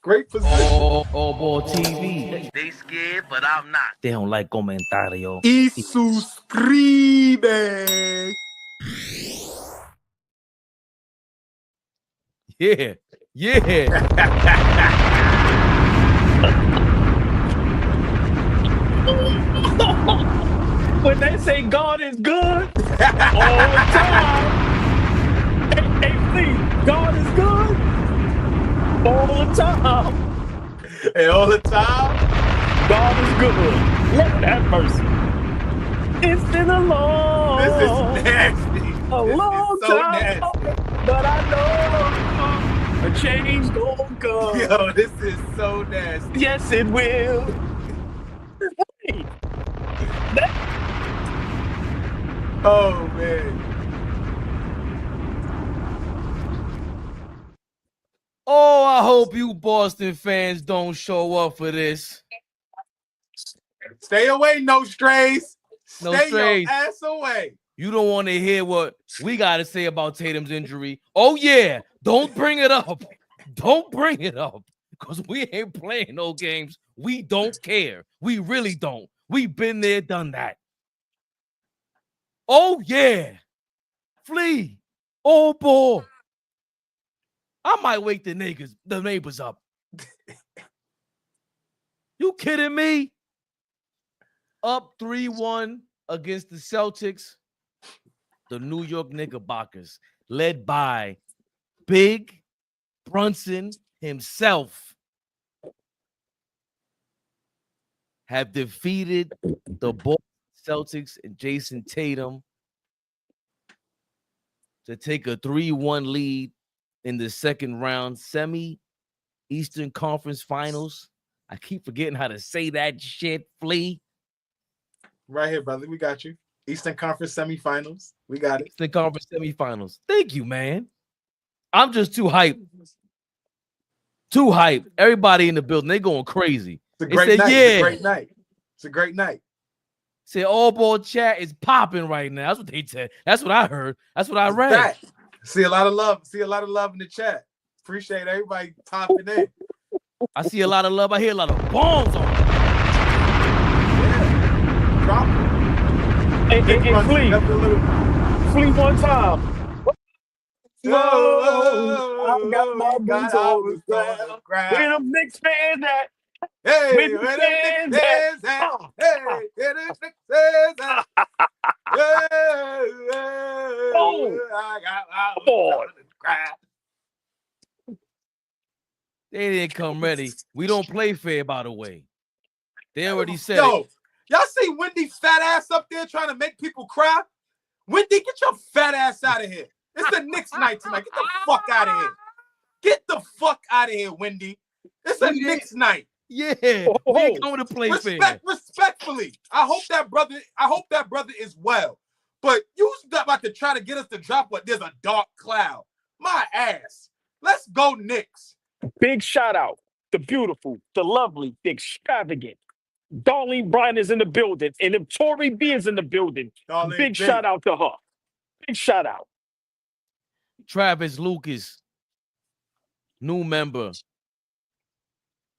Great position. AllBall TV. They scared, but I'm not. They don't like comentario. Y suscribe. Yeah. Yeah. When they say God is good all the time, hey, please, God is good all the time. Hey, all the time. God is good. Lord have mercy. It's been a long, This is nasty. long so time, nasty. but I know a change gonna come. Yo, this is so nasty. Yes, it will. Oh man. Oh, I hope you Boston fans don't show up for this. Stay away, no strays. No Stay strays. your ass away. You don't want to hear what we got to say about Tatum's injury. Oh, yeah. Don't bring it up. Don't bring it up. Because we ain't playing no games. We don't care. We really don't. We've been there, done that. Oh, yeah. Flea. Oh, boy. I might wake the neighbors up. You kidding me? Up 3-1 against the Celtics. The New York Knickerbockers, led by Big Brunson himself, have defeated the Boston Celtics and Jason Tatum to take a 3-1 lead in the second round semi-Eastern Conference Finals. I keep forgetting how to say that shit, Flea. Right here, brother. We got you. Eastern Conference semifinals. We got it. Eastern Conference semifinals. Thank you, man. I'm just too hyped. Too hyped. Everybody in the building, they going crazy. It's a great night. Yeah. It's a great night. It's a great night. Say AllBall chat is popping right now. That's what they said. That's what I heard. That's what I read. That. See a lot of love. See a lot of love in the chat. Appreciate everybody popping in. I see a lot of love. I hear a lot of bombs on it. Yeah. Drop it. Hey, Flea one time. Whoa, I got my boots on the ground. Where them Knicks fans at? Hey, where the fans at? Hey, where the Knicks fans at? Oh, I got my boots on the ground. They didn't come ready. We don't play fair, by the way. They already said it. Y'all see Wendy's fat ass up there trying to make people cry? Wendy, get your fat ass out of here. It's the Knicks night tonight. Get the fuck out of here. Get the fuck out of here, Wendy. It's a Knicks night. Yeah, we ain't coming to play fair. Respectfully, I hope that brother is well. But you about to try to get us to drop what? There's a dark cloud. My ass. Let's go Knicks. Big shout out. The beautiful, the lovely, the extravagant. Darlene Bryan is in the building, and if Tori B is in the building, big shout out to her. Big shout out. Travis Lucas, new member.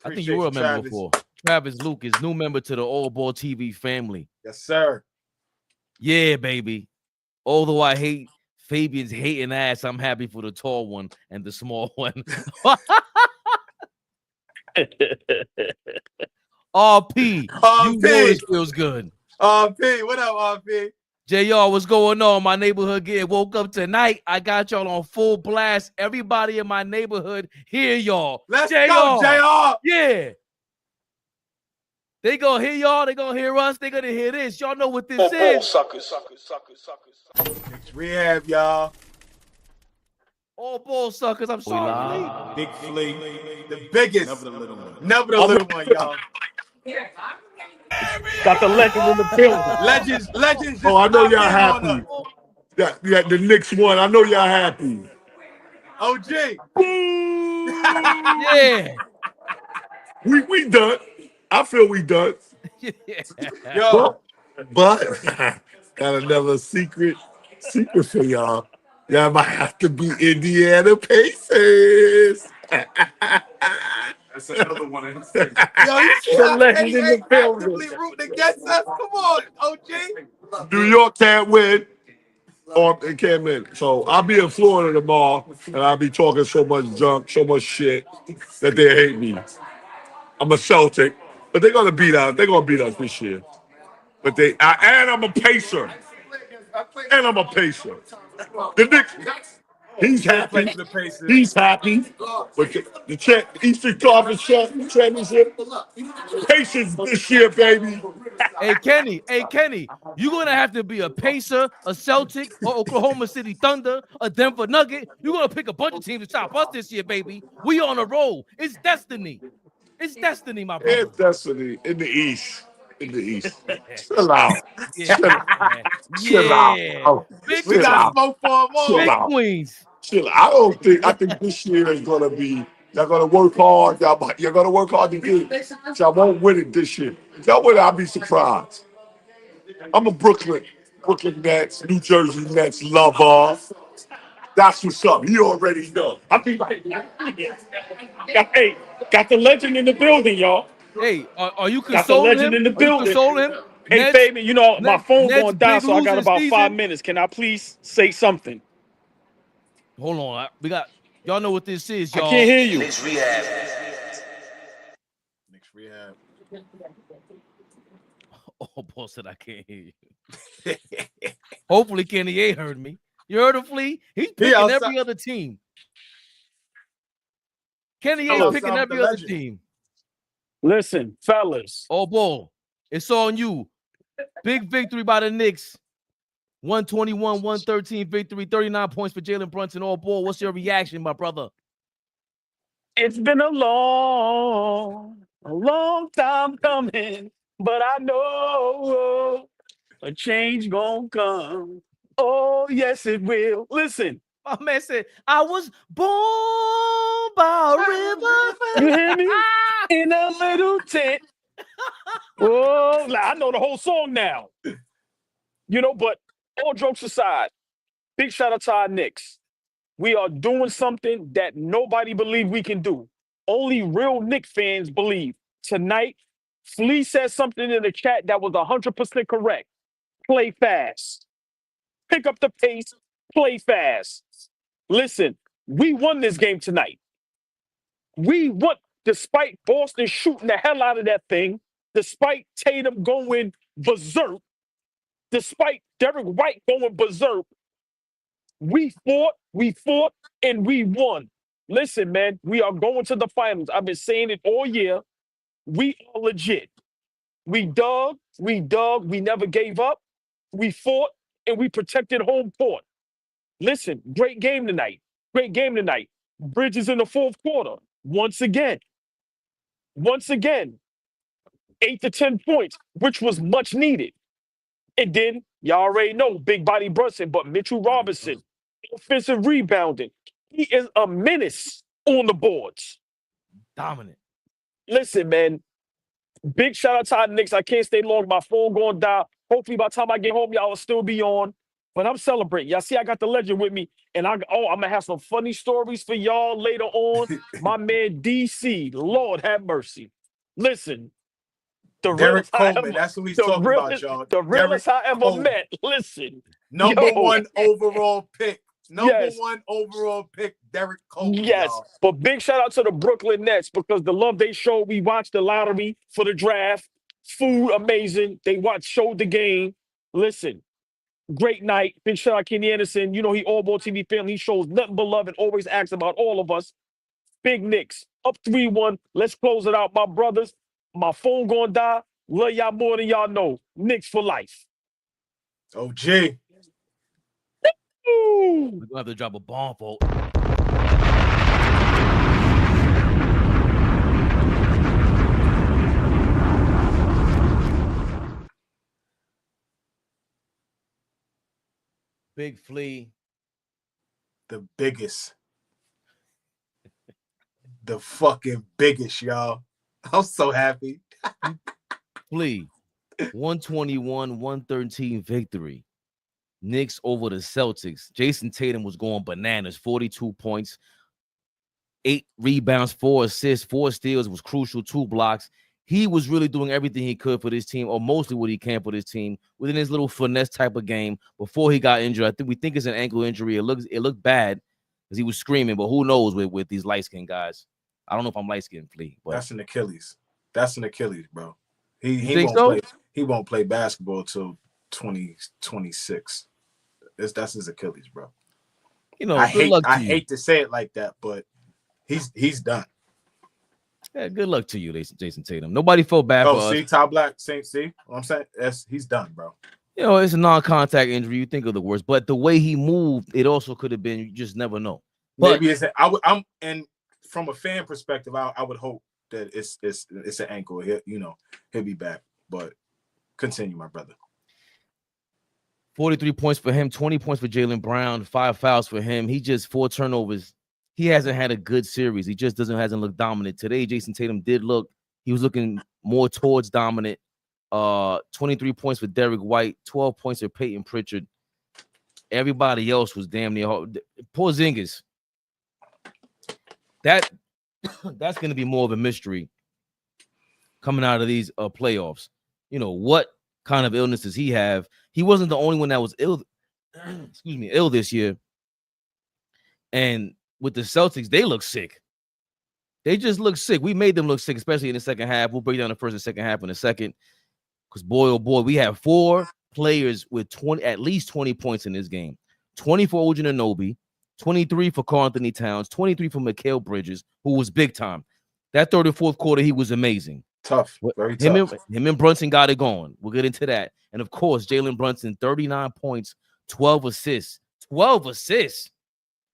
I think you were a member before. Travis Lucas, new member to the AllBall TV family. Yes, sir. Yeah, baby. Although I hate Fabian's hating ass, I'm happy for the tall one and the small one. RP, you know this feels good. RP, what up, RP? JR, what's going on? My neighborhood getting woke up tonight. I got y'all on full blast. Everybody in my neighborhood, hear y'all. Let's go, JR. Yeah. They gonna hear y'all. They gonna hear us. They gonna hear this. Y'all know what this is. Suckers. Rehab, y'all. AllBall suckers. I'm sorry. Big Flea. The biggest. Never the little one. Never the little one, y'all. Got the legend in the building. Legends. Oh, I know y'all happy. Yeah, the Knicks won. I know y'all happy. OG. Yeah. We done. I feel we done. Yo. But got another secret for y'all. Y'all might have to be Indiana Pacers. That's another one. Yo, you see how legend Eddie in the ain't building. actively rooting against us? Come on, OG. New York can't win. Or it can't win. So I'll be in Florida tomorrow, and I'll be talking so much junk, so much shit that they hate me. I'm a Celtic, but they're gonna beat us. They're gonna beat us this year. But and I'm a pacer. And I'm a pacer. The Knicks, he's happy. For the Pacers. He's happy. But the Eastern Conference Championship, Pacers this year, baby. Hey Kenny, you're gonna have to be a Pacer, a Celtic, or Oklahoma City Thunder, a Denver Nugget. You're gonna pick a bunch of teams to stop us this year, baby. We on a roll. It's destiny. It's destiny, my brother. It's destiny in the East. In the East. Chill out. Yeah, Chill out. Big We got Queens. smoke for them all. Chill Big out. Queens. Chill out. I think this year is gonna be. Y'all gonna work hard. You're gonna work hard to get it. Y'all won't win it this year. If y'all win it, I'll be surprised. I'm a Brooklyn Nets, New Jersey Nets lover. That's what's up. You already know. Hey, got the legend in the building, y'all. Hey, are you Got the consoling legend him? in the Are you building. consoling him? Hey, Fabian, you know, my phone Nets going down, big so I got losing about 5 season. minutes. Can I please say something? Hold on. We got y'all know what this is, y'all. I can't hear you. Knicks Rehab. Knicks Rehab. Oh, boy said I can't hear you. Hopefully Kenny A heard me. You heard him, Flea? He's picking every other team. Kenny A picking every other team. Listen, fellas. Oh, boy. It's on you. Big victory by the Knicks. 121-113 victory. 39 points for Jalen Brunson. All ball. What's your reaction, my brother? It's been a long time coming, but I know a change gonna come. Oh, yes, it will. Listen. My man said, I was born by a river. You hear me? In a little tent. Oh, I know the whole song now. You know, but all jokes aside, big shout out to our Knicks. We are doing something that nobody believed we can do. Only real Knicks fans believe. Tonight, Flea said something in the chat that was 100% correct. Play fast. Pick up the pace. Play fast. Listen, we won this game tonight. We won, despite Boston shooting the hell out of that thing, despite Tatum going berserk, despite Derek White going berserk, we fought, and we won. Listen, man, we are going to the finals. I've been saying it all year. We are legit. We dug, we never gave up. We fought, and we protected home court. Listen, great game tonight. Great game tonight. Bridges in the fourth quarter. Once again, 8 to 10 points, which was much needed. And then, y'all already know, big body Brunson, but Mitchell Robinson, offensive rebounding. He is a menace on the boards. Dominant. Listen, man, big shout out to our Knicks. I can't stay long. My phone going down. Hopefully, by the time I get home, y'all will still be on. But I'm celebrating. Y'all see, I got the legend with me. And I'm going to have some funny stories for y'all later on. My man, DC, Lord have mercy. Listen. Derek Coleman, that's who he's talking about, y'all. The realest I ever met. Listen. Number one overall pick. Number one overall pick, Derek Coleman. Yes. Y'all. But big shout out to the Brooklyn Nets because the love they showed. We watched the lottery for the draft. Food amazing. They showed the game. Listen, great night. Big shout out Kenny Anderson. You know, he AllBall TV family. He shows nothing but love and always asks about all of us. Big Knicks. Up 3-1. Let's close it out, my brothers. My phone gonna die. Love y'all more than y'all know. Knicks for life. OG. We're going to have to drop a bomb, folks. Big Flea. The biggest. The fucking biggest, y'all. I'm so happy. Flea. 121-113 victory. Knicks over the Celtics. Jason Tatum was going bananas. 42 points. 8 rebounds, 4 assists, 4 steals, was crucial, 2 blocks. He was really doing everything he could for this team, or mostly what he can for this team, within his little finesse type of game before he got injured. We think it's an ankle injury. It looked bad because he was screaming, but who knows with these light-skinned guys. I don't know if I'm light-skinned, Flea. But that's an Achilles. That's an Achilles, bro. He think won't so? play. He won't play basketball till 2026. That's his Achilles, bro. You know, I good luck to you. hate to say it like that, but he's done. Yeah, good luck to you, Jason Tatum. Nobody felt bad for see, us. Top Black, see what I'm saying? He's done, bro. You know, it's a non-contact injury. You think of the worst, but the way he moved, it also could have been. You just never know. But maybe and from a fan perspective, I would hope that it's an ankle. He'll be back. But continue, my brother. 43 points for him, 20 points for Jaylen Brown, 5 fouls for him. He just 4 turnovers. He hasn't hasn't a good series. He just hasn't looked dominant. Today, Jason Tatum he was looking more towards dominant. 23 points for Derek White, 12 points for Peyton Pritchard. Everybody else was damn near hard. Porzingis. That's going to be more of a mystery coming out of these playoffs. You know, what kind of illness does he have? He wasn't the only one that was ill this year. And with the Celtics, they look sick. They just look sick. We made them look sick, especially in the second half. We'll break down the first and second half in a second. Because boy, oh boy, we have 4 players with at least 20 points in this game. 20 for Anunoby, 23 for Karl Anthony Towns, 23 for Mikal Bridges, who was big time. That third and fourth quarter, he was amazing. Tough, very tough. Him and Brunson got it going. We'll get into that. And of course, Jalen Brunson, 39 points, 12 assists. 12 assists.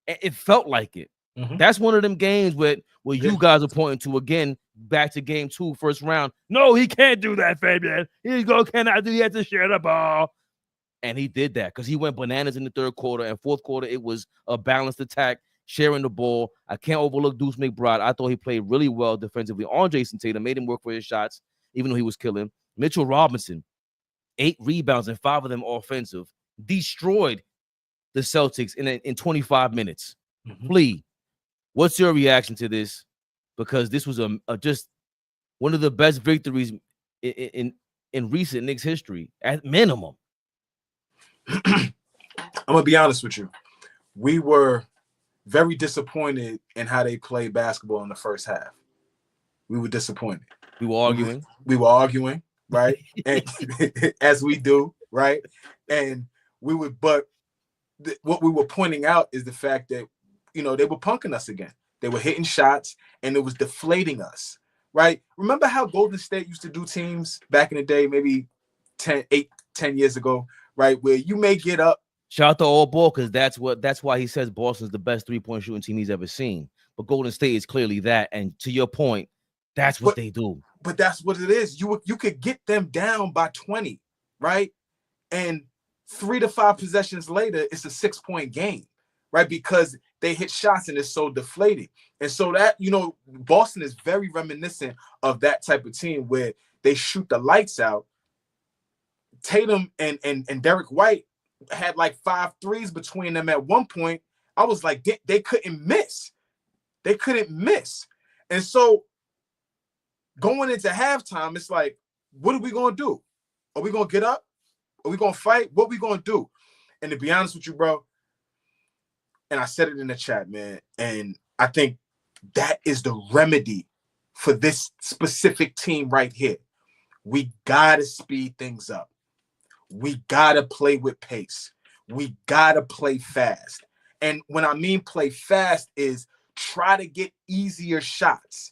It felt like it. Mm-hmm. That's one of them games where you guys are pointing to again, back to game 2, first round. No, he can't do that, Fabian. He cannot do. He has to share the ball. And he did that because he went bananas in the third quarter and fourth quarter. It was a balanced attack, sharing the ball. I can't overlook Deuce McBride. I thought he played really well defensively on Jason Tatum, made him work for his shots, even though he was killing. Mitchell Robinson, 8 rebounds and 5 of them offensive, destroyed the Celtics in 25 minutes. Mm-hmm. Flea, what's your reaction to this? Because this was just one of the best victories in recent Knicks history, at minimum. I'm gonna be honest with you. We were very disappointed in how they played basketball in the first half. We were disappointed. We were arguing. We were arguing, right? And as we do, right? And we would, but what we were pointing out is the fact that, they were punking us again. They were hitting shots and it was deflating us, right? Remember how Golden State used to do teams back in the day, maybe 10 years ago, right? Where you may get up. Shout out to AllBall, because that's why he says Boston's the best 3-point shooting team he's ever seen. But Golden State is clearly that. And to your point, that's what they do. But that's what it is. You could get them down by 20, right? And 3 to 5 possessions later, it's a 6-point game, right? Because they hit shots and it's so deflating. And so that, Boston is very reminiscent of that type of team where they shoot the lights out. Tatum and Derek White had like 5 threes between them at one point. I was like, they couldn't miss. They couldn't miss. And so going into halftime, it's like, what are we going to do? Are we going to get up? Are we going to fight? What are we going to do? And to be honest with you, bro, and I said it in the chat, man, and I think that is the remedy for this specific team right here. We got to speed things up. We got to play with pace. We got to play fast. And when I mean play fast is try to get easier shots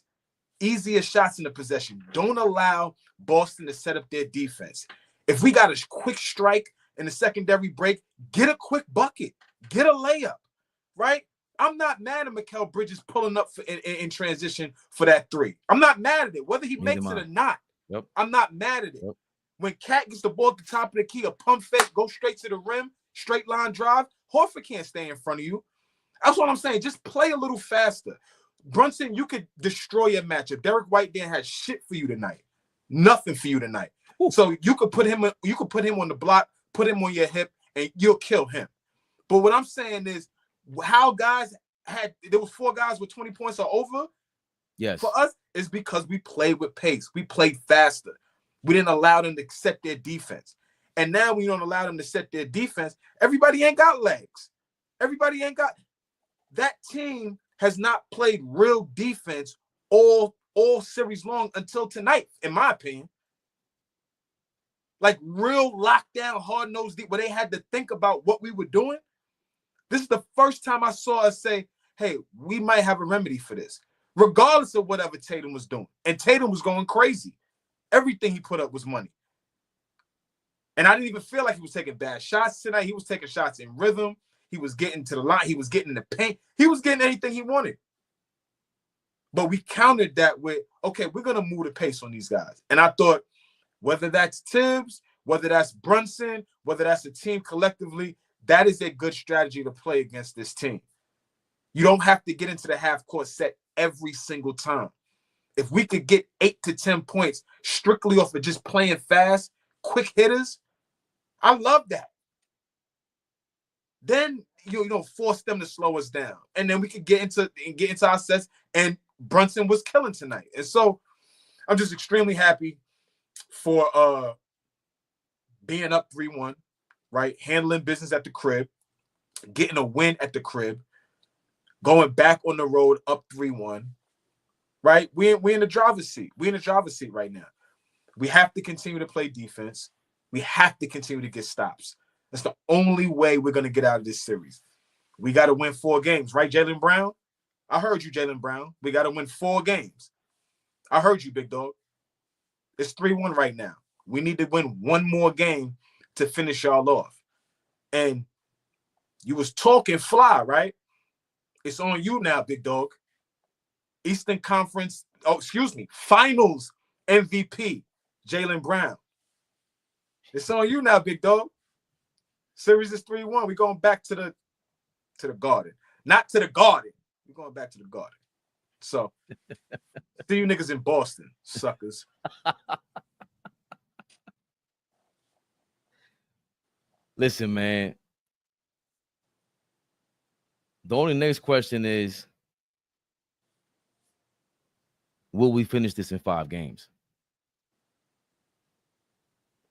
in the possession. Don't allow Boston to set up their defense. If we got a quick strike in the secondary break, get a quick bucket, get a layup, right? I'm not mad at Mikal Bridges pulling up in transition for that 3. I'm not mad at it, whether he makes it or not. Yep. I'm not mad at it. Yep. When Cat gets the ball at the top of the key, a pump fake, go straight to the rim, straight line drive, Horford can't stay in front of you. That's what I'm saying. Just play a little faster. Brunson, you could destroy your matchup. Derek White didn't have shit for you tonight. Nothing for you tonight. Ooh. So you could put him on the block, put him on your hip, and you'll kill him. But what I'm saying is how guys there was 4 guys with 20 points or over. Yes. For us, it's because we played with pace. We played faster. We didn't allow them to set their defense. And now we don't allow them to set their defense. Everybody ain't got legs. Everybody ain't got. That team has not played real defense all series long until tonight, in my opinion. Like real lockdown, hard-nosed deep, where they had to think about what we were doing. This is the first time I saw us say, hey, we might have a remedy for this, regardless of whatever Tatum was doing. And Tatum was going crazy. Everything he put up was money. And I didn't even feel like he was taking bad shots tonight. He was taking shots in rhythm. He was getting to the line. He was getting the paint. He was getting anything he wanted. But we countered that with, okay, we're going to move the pace on these guys. And I thought, whether that's Tibbs, whether that's Brunson, whether that's a team collectively, that is a good strategy to play against this team. You don't have to get into the half-court set every single time. If we could get 8 to 10 points strictly off of just playing fast, quick hitters, I love that. Then you know force them to slow us down, and then we could get into our sets. And Brunson was killing tonight, and so I'm just extremely happy for being up 3-1, right? Handling business at the crib, getting a win at the crib, going back on the road up 3-1, right? We in the driver's seat. We're in the driver's seat right now. We have to continue to play defense. We have to continue to get stops. That's the only way we're going to get out of this series. We got to win 4 games, right, Jaylen Brown? I heard you, Jaylen Brown. We got to win 4 games. I heard you, big dog. It's 3-1 right now. We need to win 1 more game to finish y'all off. And you was talking fly, right? It's on you now, big dog. Eastern Conference, Finals MVP, Jaylen Brown. It's on you now, big dog. Series is 3-1. We're going back to the Garden. Not to the Garden. We're going back to the Garden. So, see you niggas in Boston, suckers. Listen, man. The only next question is, will we finish this in 5 games?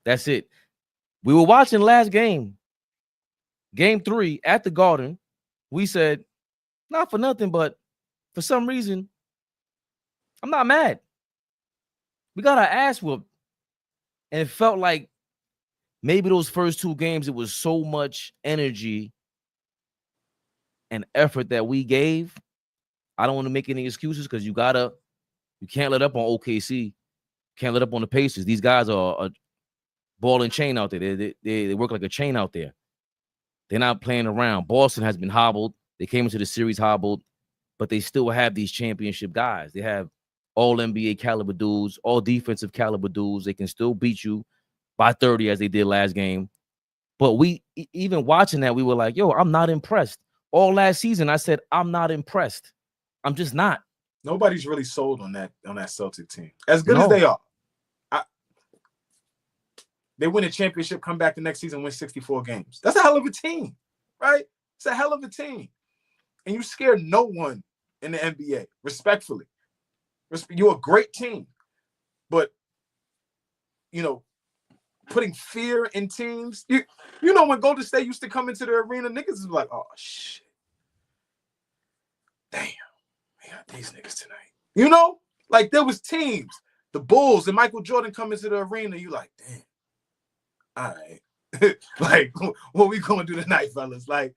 That's it. We were watching last game, game 3 at the Garden. We said, not for nothing, but for some reason, I'm not mad. We got our ass whooped. And it felt like maybe those first 2 games, it was so much energy and effort that we gave. I don't want to make any excuses because you can't let up on OKC. Can't let up on the Pacers. These guys are a ball and chain out there. They work like a chain out there. They're not playing around. Boston has been hobbled. They came into the series hobbled, but they still have these championship guys. They have all NBA caliber dudes, all defensive caliber dudes. They can still beat you by 30 as they did last game. But we, even watching that, we were like, yo, I'm not impressed. All last season, I said, I'm not impressed. I'm just not. Nobody's really sold on that Celtic team. As good as they are. They win a championship, come back the next season, win 64 games. That's a hell of a team, right? It's a hell of a team. And you scare no one in the NBA, respectfully. You're a great team. But, putting fear in teams. You know when Golden State used to come into the arena, niggas is like, oh, shit. Damn. We got these niggas tonight. Like there was teams. The Bulls and Michael Jordan come into the arena, you like, damn. All right. Like, what we going to do tonight, fellas? Like,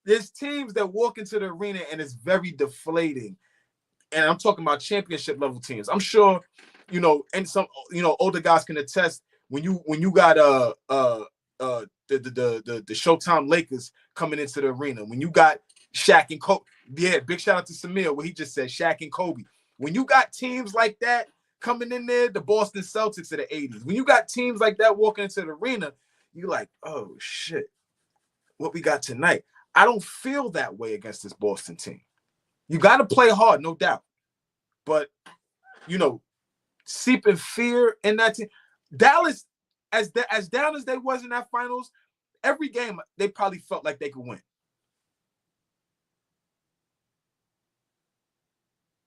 there's teams that walk into the arena and it's very deflating. And I'm talking about championship level teams. I'm sure, and some, older guys can attest when you got the Showtime Lakers coming into the arena, when you got Shaq and Kobe. Yeah, big shout out to Samir where he just said Shaq and Kobe. When you got teams like that coming in there, the Boston Celtics of the 80s. When you got teams like that walking into the arena, you're like, oh shit, what we got tonight? I don't feel that way against this Boston team. You got to play hard, no doubt. But, seeping fear in that team. Dallas, as down as they was in that finals, every game they probably felt like they could win.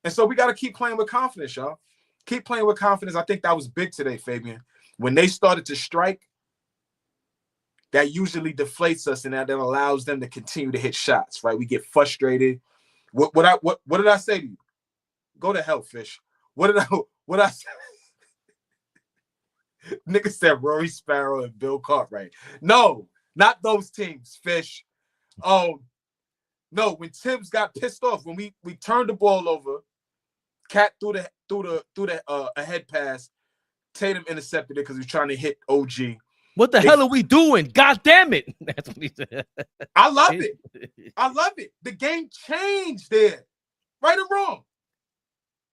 And so we got to keep playing with confidence, y'all. Keep playing with confidence. I think that was big today, Fabian. When they started to strike, that usually deflates us, and that allows them to continue to hit shots, right? We get frustrated. What did I say to you? Go to hell, Fish. What I say? Nigga said Rory Sparrow and Bill Cartwright. No, not those teams, Fish. Oh, no, when Tibbs got pissed off, when we turned the ball over, Cat threw the a head pass, Tatum intercepted it because he was trying to hit OG. What the hell are we doing? God damn it. That's what he said. I love it. I love it. The game changed there. Right or wrong.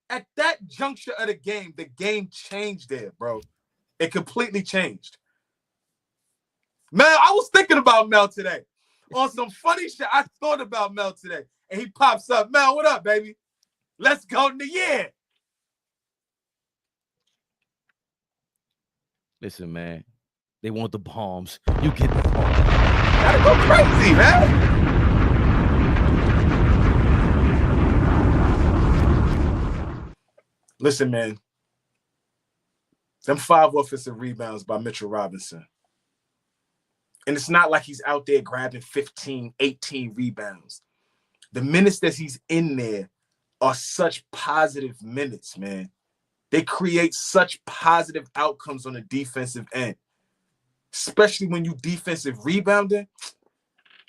At that juncture of the game changed there, bro. It completely changed. Man, I was thinking about Mel today. On some funny shit, I thought about Mel today. And he pops up. Mel, what up, baby? Let's go in the year. Listen, man. They want the bombs. You get the bombs. Gotta go crazy, man. Listen, man. Them 5 offensive rebounds by Mitchell Robinson. And it's not like he's out there grabbing 15, 18 rebounds. The minutes that he's in there are such positive minutes, man. They create such positive outcomes on the defensive end. Especially when you defensive rebounding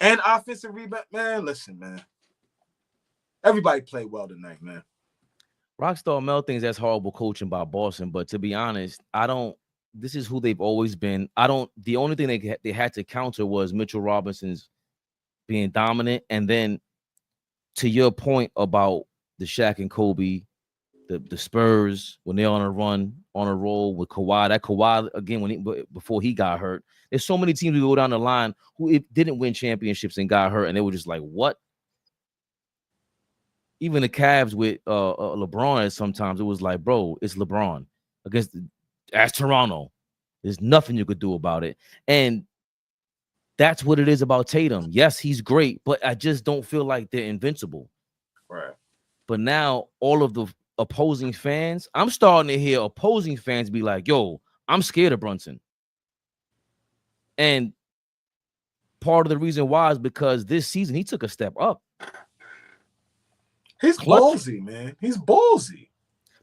and offensive rebound. Man, listen, man. Everybody played well tonight, man. Rockstar Mel thinks that's horrible coaching by Boston, but to be honest, I don't. This is who they've always been. I don't. The only thing they had to counter was Mitchell Robinson's being dominant, and then to your point about the Shaq and Kobe, the Spurs when they're on a run, on a roll with Kawhi. That Kawhi again before he got hurt. There's so many teams we go down the line who didn't win championships and got hurt, and they were just like, what? Even the Cavs with LeBron, sometimes it was like, bro, it's LeBron against Toronto. There's nothing you could do about it. And that's what it is about Tatum. Yes, he's great, but I just don't feel like they're invincible. Right. But now all of the opposing fans, I'm starting to hear opposing fans be like, yo, I'm scared of Brunson. And part of the reason why is because this season he took a step up. He's ballsy, man. He's ballsy.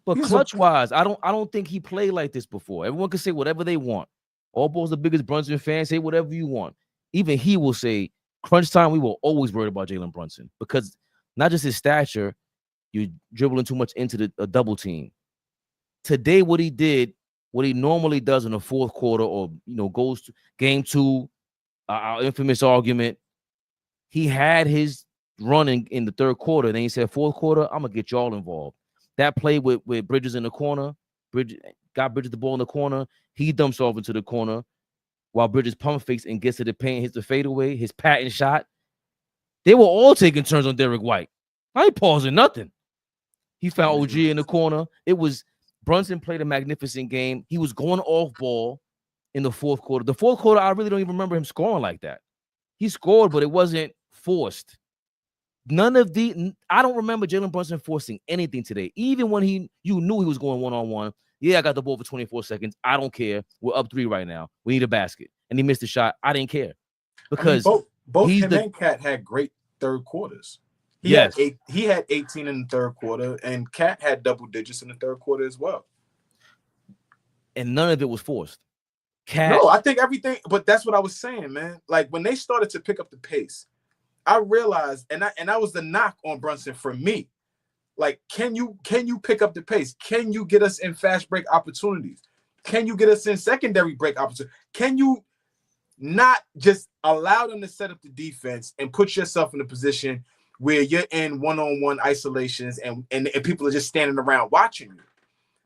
But clutch-wise, I don't think he played like this before. Everyone can say whatever they want. AllBall's the biggest Brunson fan. Say whatever you want. Even he will say, crunch time, we were always worried about Jalen Brunson. Because not just his stature, you're dribbling too much into a double team. Today, what he did, what he normally does in the fourth quarter or, goes to game 2, our infamous argument, he had his running in the third quarter. Then he said, fourth quarter, I'm going to get y'all involved. That play with Bridges in the corner, Bridges the ball in the corner. He dumps off into the corner while Bridges pump fakes and gets to the paint, hits the fadeaway, his patent shot. They were all taking turns on Derek White. I ain't pausing nothing. He found OG in the corner. It was Brunson played a magnificent game. He was going off ball in the fourth quarter. The fourth quarter, I really don't even remember him scoring like that. He scored, but it wasn't forced. I don't remember Jalen Brunson forcing anything today. Even when you knew he was going one-on-one. Yeah, I got the ball for 24 seconds. I don't care. We're up 3 right now. We need a basket. And he missed the shot. I didn't care. Because both him and Cat had great third quarters. He had 18 in the third quarter, and Cat had double digits in the third quarter as well. And none of it was forced. No, I think everything, but that's what I was saying, man. Like when they started to pick up the pace, I realized, and that was the knock on Brunson for me. Like, can you pick up the pace? Can you get us in fast break opportunities? Can you get us in secondary break opportunities? Can you not just allow them to set up the defense and put yourself in a position where you're in one-on-one isolations and people are just standing around watching you?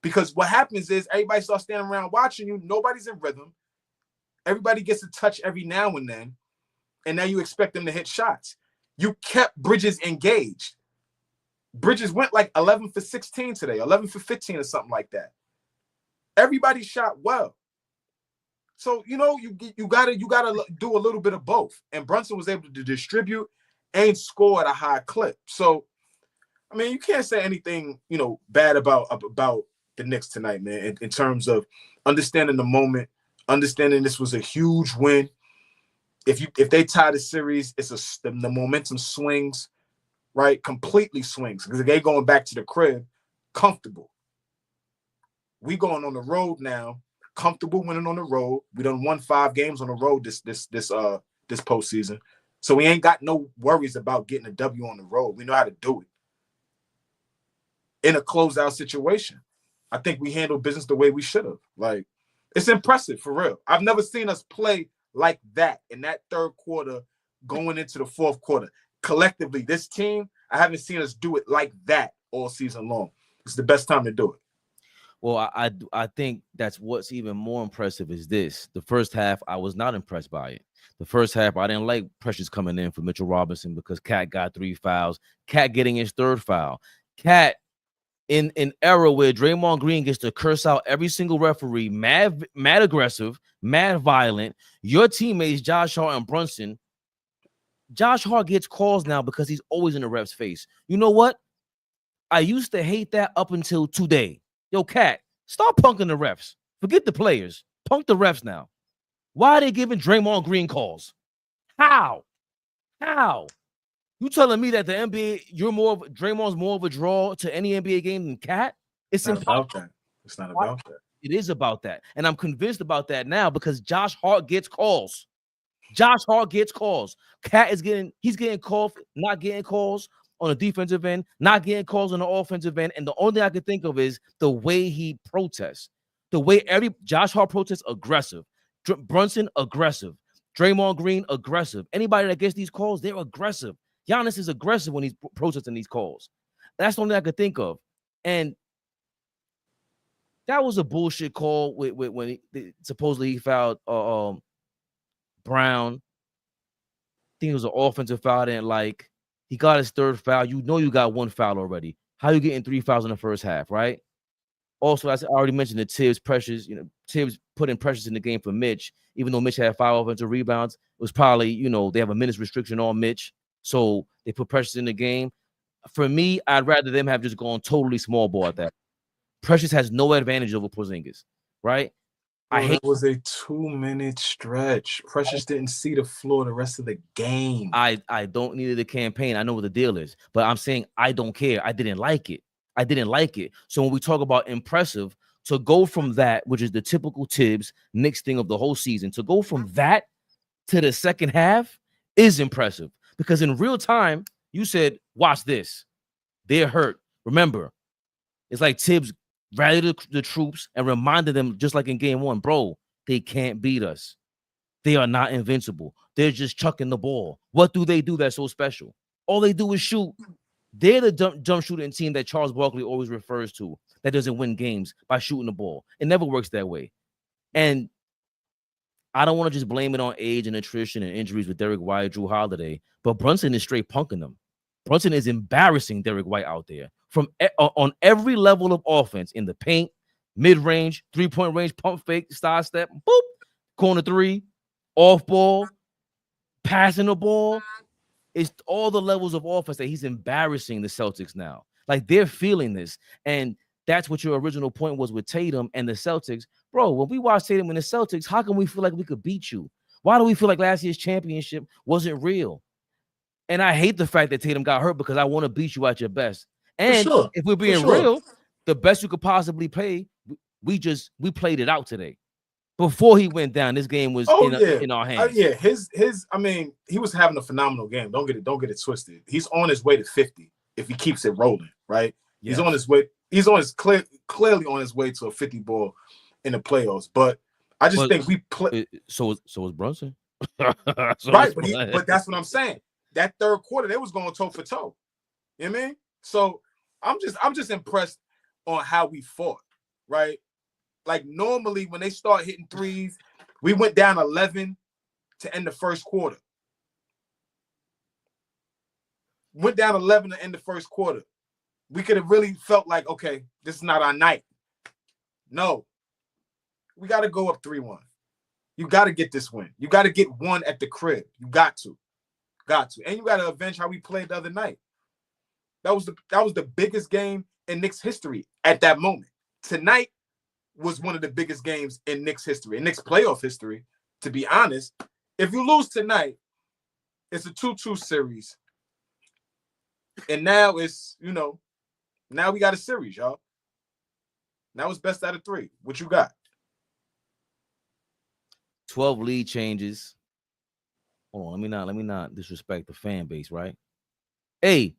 Because what happens is everybody starts standing around watching you. Nobody's in rhythm. Everybody gets a touch every now and then. And now you expect them to hit shots. You kept Bridges engaged. Bridges went like 11 for 16 today, 11 for 15 or something like that. Everybody shot well. So, you gotta do a little bit of both. And Brunson was able to distribute and score at a high clip. So I mean, you can't say anything, bad about the Knicks tonight, man. In terms of understanding the moment, understanding this was a huge win. If they tie the series, the momentum swings, right? Completely swings because they going back to the crib, comfortable. We going on the road now, comfortable winning on the road. We done won 5 games on the road this postseason, so we ain't got no worries about getting a W on the road. We know how to do it in a closeout situation. I think we handled business the way we should have. Like, it's impressive for real. I've never seen us play like that in that third quarter going into the fourth quarter. Collectively, this team, I haven't seen us do it like that all season long. It's the best time to do it. Well, I think that's what's even more impressive is this. The first half, I was not impressed by it. The first half, I didn't like pressures coming in for Mitchell Robinson because Cat got 3 fouls. Cat getting his 3rd foul. Cat in an era where Draymond Green gets to curse out every single referee, mad aggressive, mad violent. Your teammates, Josh Hart and Brunson, Josh Hart gets calls now because he's always in the ref's face. You know what? I used to hate that up until today. Yo, Cat, stop punking the refs. Forget the players. Punk the refs now. Why are they giving Draymond Green calls? How? You telling me that the NBA, Draymond's more of a draw to any NBA game than Cat? It's not about that. It's not about that. It is about that. And I'm convinced about that now because Josh Hart gets calls. Josh Hart gets calls. Cat he's getting called, not getting calls on the defensive end, not getting calls on the offensive end. And the only thing I can think of is the way he protests. The way Josh Hart protests, aggressive. Brunson, aggressive. Draymond Green, aggressive. Anybody that gets these calls, they're aggressive. Giannis is aggressive when he's protesting these calls. That's the only thing I could think of. And that was a bullshit call when supposedly he fouled Brown. I think it was an offensive foul I didn't like. He got his 3rd foul. You know you got 1 foul already. How you getting 3 fouls in the first half, right? Also, as I already mentioned, the Tibbs pressures, Tibbs putting pressures in the game for Mitch, even though Mitch had 5 offensive rebounds. It was probably, they have a minutes restriction on Mitch. So they put pressures in the game. For me, I'd rather them have just gone totally small ball at that. Precious has no advantage over Porzingis, right? It was a 2-minute stretch. Precious didn't see the floor the rest of the game. I don't need the campaign. I know what the deal is, but I'm saying I don't care. I didn't like it. So when we talk about impressive, to go from that, which is the typical Tibbs Knicks thing of the whole season, to go from that to the second half is impressive. Because in real time, you said, watch this. They're hurt. Remember, it's like Tibbs rallied the troops and reminded them, just like in game 1, bro, they can't beat us. They are not invincible. They're just chucking the ball. What do they do that's so special? All they do is shoot. They're the jump shooting team that Charles Barkley always refers to that doesn't win games by shooting the ball. It never works that way. And I don't want to just blame it on age and attrition and injuries with Derek White, Drew Holiday, but Brunson is straight punking them. Brunson is embarrassing Derek White out there on every level of offense, in the paint, mid-range, 3-point range, pump fake, side step, boop, corner 3, off ball, passing the ball. It's all the levels of offense that he's embarrassing the Celtics now. Like, they're feeling this. And that's what your original point was with Tatum and the Celtics. Bro, when we watch Tatum and the Celtics, how can we feel like we could beat you? Why do we feel like last year's championship wasn't real? And I hate the fact that Tatum got hurt because I want to beat you at your best. And if we're being real, the best you could possibly play, we played it out today. Before he went down, this game was in our hands. He was having a phenomenal game. Don't get it twisted. He's on his way to 50 if he keeps it rolling, right? Yes. He's on his way. He's on his clearly on his way to a 50 ball in the playoffs. But I just think we play. So is Brunson, right? But that's what I'm saying. That third quarter, they was going toe for toe. You know what I mean? So I'm just impressed on how we fought, right? Like, normally when they start hitting threes, we went down 11 to end the first quarter. Went down 11 to end the first quarter. We could have really felt like, okay, this is not our night. No. We got to go up 3-1. You got to get this win. You got to get one at the crib. You got to. And you got to avenge how we played the other night. That was the biggest game in Knicks history at that moment. Tonight was one of the biggest games in Knicks history, in Knicks playoff history. To be honest, if you lose tonight, it's a 2-2 series, and now it's now we got a series, y'all. Now it's best out of 3. What you got? 12 lead changes. Hold on, let me not disrespect the fan base, right? Hey,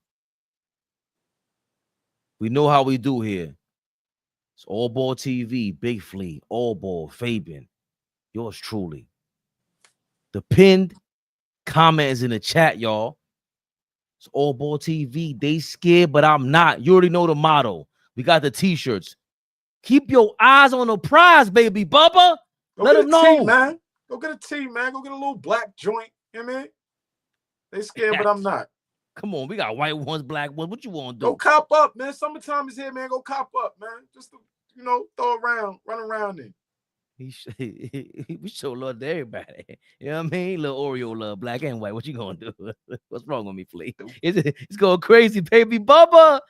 we know how we do here. It's AllBall TV, Big Flea, AllBall, Fabian, yours truly. The pinned comment is in the chat, y'all. It's AllBall TV. They scared, but I'm not. You already know the motto. We got the t-shirts. Keep your eyes on the prize, baby, Bubba. Let them know, man. Go get a tee, man. Go get a little black joint. You know what I mean? They scared, but I'm not. Come on, we got white ones, black ones. What you want to do? Go cop up, man. Summertime is here, man. Go cop up, man. Just to, throw around, run around in. We show love to everybody. You know what I mean? Little Oreo love, black and white. What you gonna do? What's wrong with me, Flea? It's going crazy, baby, Bubba.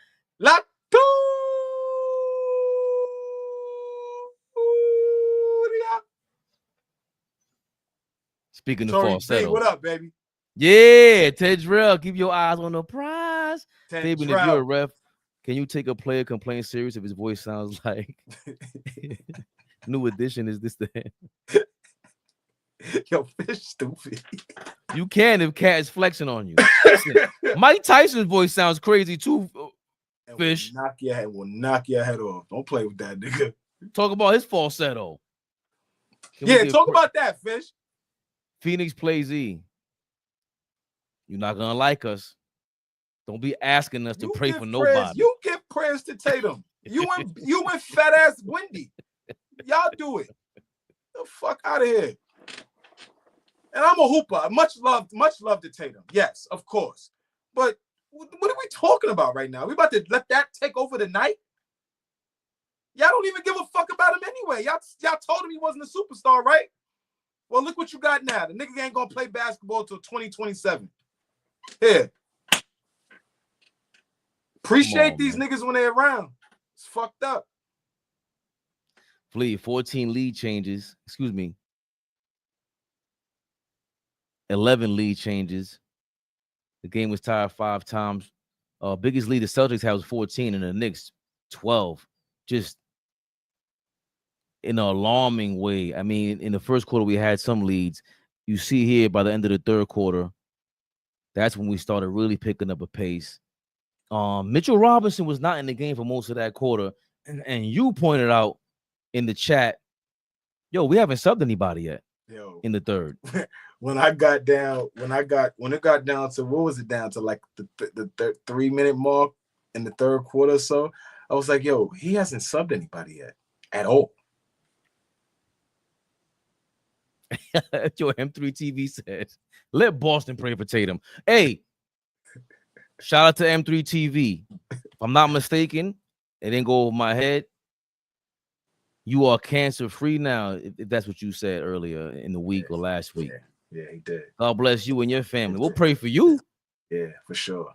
Speaking of falsetto, hey, what up, baby? Yeah, Tedrell, keep your eyes on the prize. Fabian, if you're a ref, can you take a player complaint serious if his voice sounds like New Edition? Is this the Yo, Fish stupid. You can if Cat is flexing on you. Listen, Mike Tyson's voice sounds crazy too, Fish. Will knock your head off. Don't play with that nigga. Talk about his falsetto. Talk about that, Fish. Phoenix plays E. You're not gonna like us. Don't be asking us to pray for nobody. You give prayers to Tatum. You and fat ass Wendy. Y'all do it. The fuck out of here. And I'm a hooper. Much love to Tatum. Yes, of course. But what are we talking about right now? We about to let that take over the night? Y'all don't even give a fuck about him anyway. Y'all told him he wasn't a superstar, right? Well, look what you got now. The nigga ain't gonna play basketball till 2027. Here. Appreciate these niggas when they're around. It's fucked up. Flea, 14 lead changes. Excuse me. 11 lead changes. The game was tied 5 times. Biggest lead the Celtics had was 14 and the Knicks 12. Just in an alarming way. I mean, in the first quarter, we had some leads. You see here by the end of the third quarter, that's when we started really picking up a pace. Mitchell Robinson was not in the game for most of that quarter. And you pointed out in the chat, yo, we haven't subbed anybody yet in the third. When it got down to, what was it down to, like the 3-minute mark in the third quarter or so, I was like, yo, he hasn't subbed anybody yet at all. Yo, M3TV says, let Boston pray for Tatum. Hey, shout out to M3TV. If I'm not mistaken, it didn't go over my head. You are cancer free now, if that's what you said earlier in the week or last week. Yeah, he did. God bless you and your family. We'll pray for you. Yeah, for sure.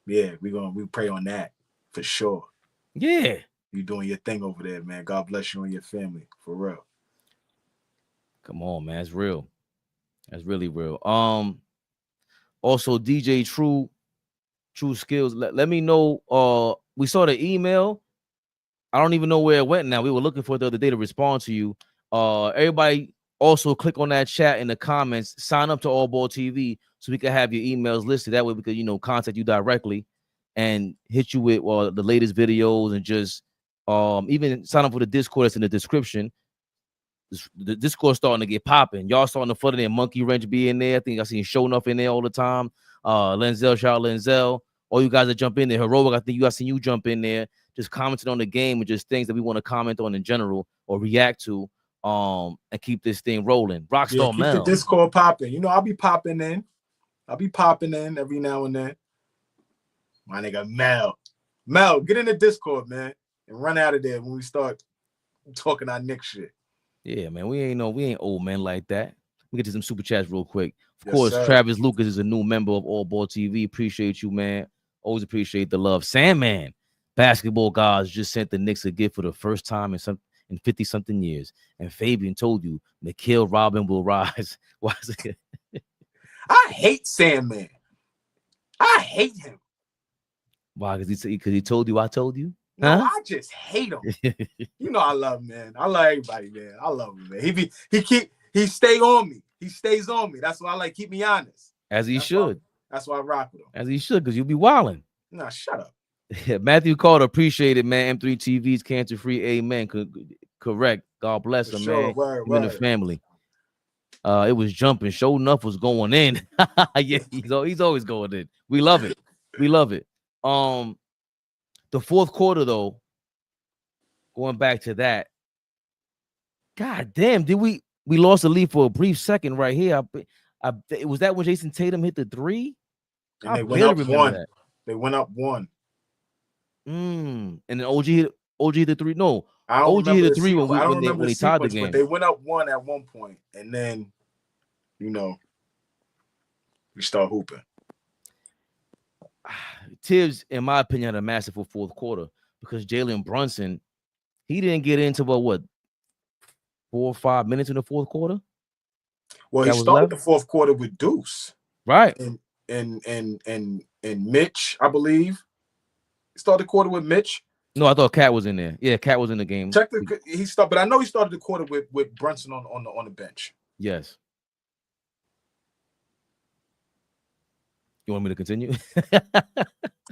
Yeah, we pray on that for sure. Yeah. You doing your thing over there, man. God bless you and your family, for real. Come on, man. It's real. That's really real. Also, DJ True Skills. Let me know. We saw the email. I don't even know where it went now. We were looking for it the other day to respond to you. Everybody also click on that chat in the comments. Sign up to AllBall TV so we can have your emails listed. That way we could, contact you directly and hit you with the latest videos and just even sign up for the Discord that's in the description. The Discord starting to get popping. Y'all starting to flutter there. Monkey Wrench be in there. I think I seen Show Enough in there all the time. Lenzel, shout out Lenzel. All you guys that jump in there. Heroic, I think I seen you jump in there, just commenting on the game and just things that we want to comment on in general or react to, and keep this thing rolling. Rockstar keep Mel. the Discord popping. I'll be popping in. Every now and then. My nigga Mel, get in the Discord, man, and run out of there when we start talking our Knicks shit. Yeah, man, we ain't old men like that. Let me get to some super chats real quick. Of Yes, course, sir. Travis Lucas is a new member of AllBall TV. Appreciate you, man. Always appreciate the love. Sandman, basketball gods just sent the Knicks a gift for the first time in 50-something years. And Fabian told you, Nikhil Robin will rise. Why is it? I hate Sandman. I hate him. Why? Because he told you I told you? No, Huh? I just hate him. You know I love him, man. I love everybody, man. I love him, man. He stay on me. He stays on me. That's why I like keep me honest. As he should. That's why I rock with him. As he should, because you'll be wilding. Nah, shut up. Matthew Carter, appreciate it, man. M3 TV's cancer free. Amen. Correct. God bless him, Sure, man. word, Him and the family. It was jumping. Sure enough was going in. Yeah, he's always going in. We love it. We love it. The fourth quarter, though, going back to that. God damn, did we lost the lead for a brief second right here? Was that when Jason Tatum hit the three? And they went up one. That. They went up one. And then OG hit the three. No, OG hit the three when he tied the game. But they went up one at one point, and then, we start hooping. Tibbs, in my opinion, had a masterful fourth quarter because Jalen Brunson, he didn't get into what 4 or 5 minutes in the fourth quarter. Well, he started the fourth quarter with Deuce, right? And Mitch, I believe. He started the quarter with Mitch. No, I thought Cat was in there. Yeah, Cat was in the game. But I know he started the quarter with Brunson on the bench. Yes. You want me to continue?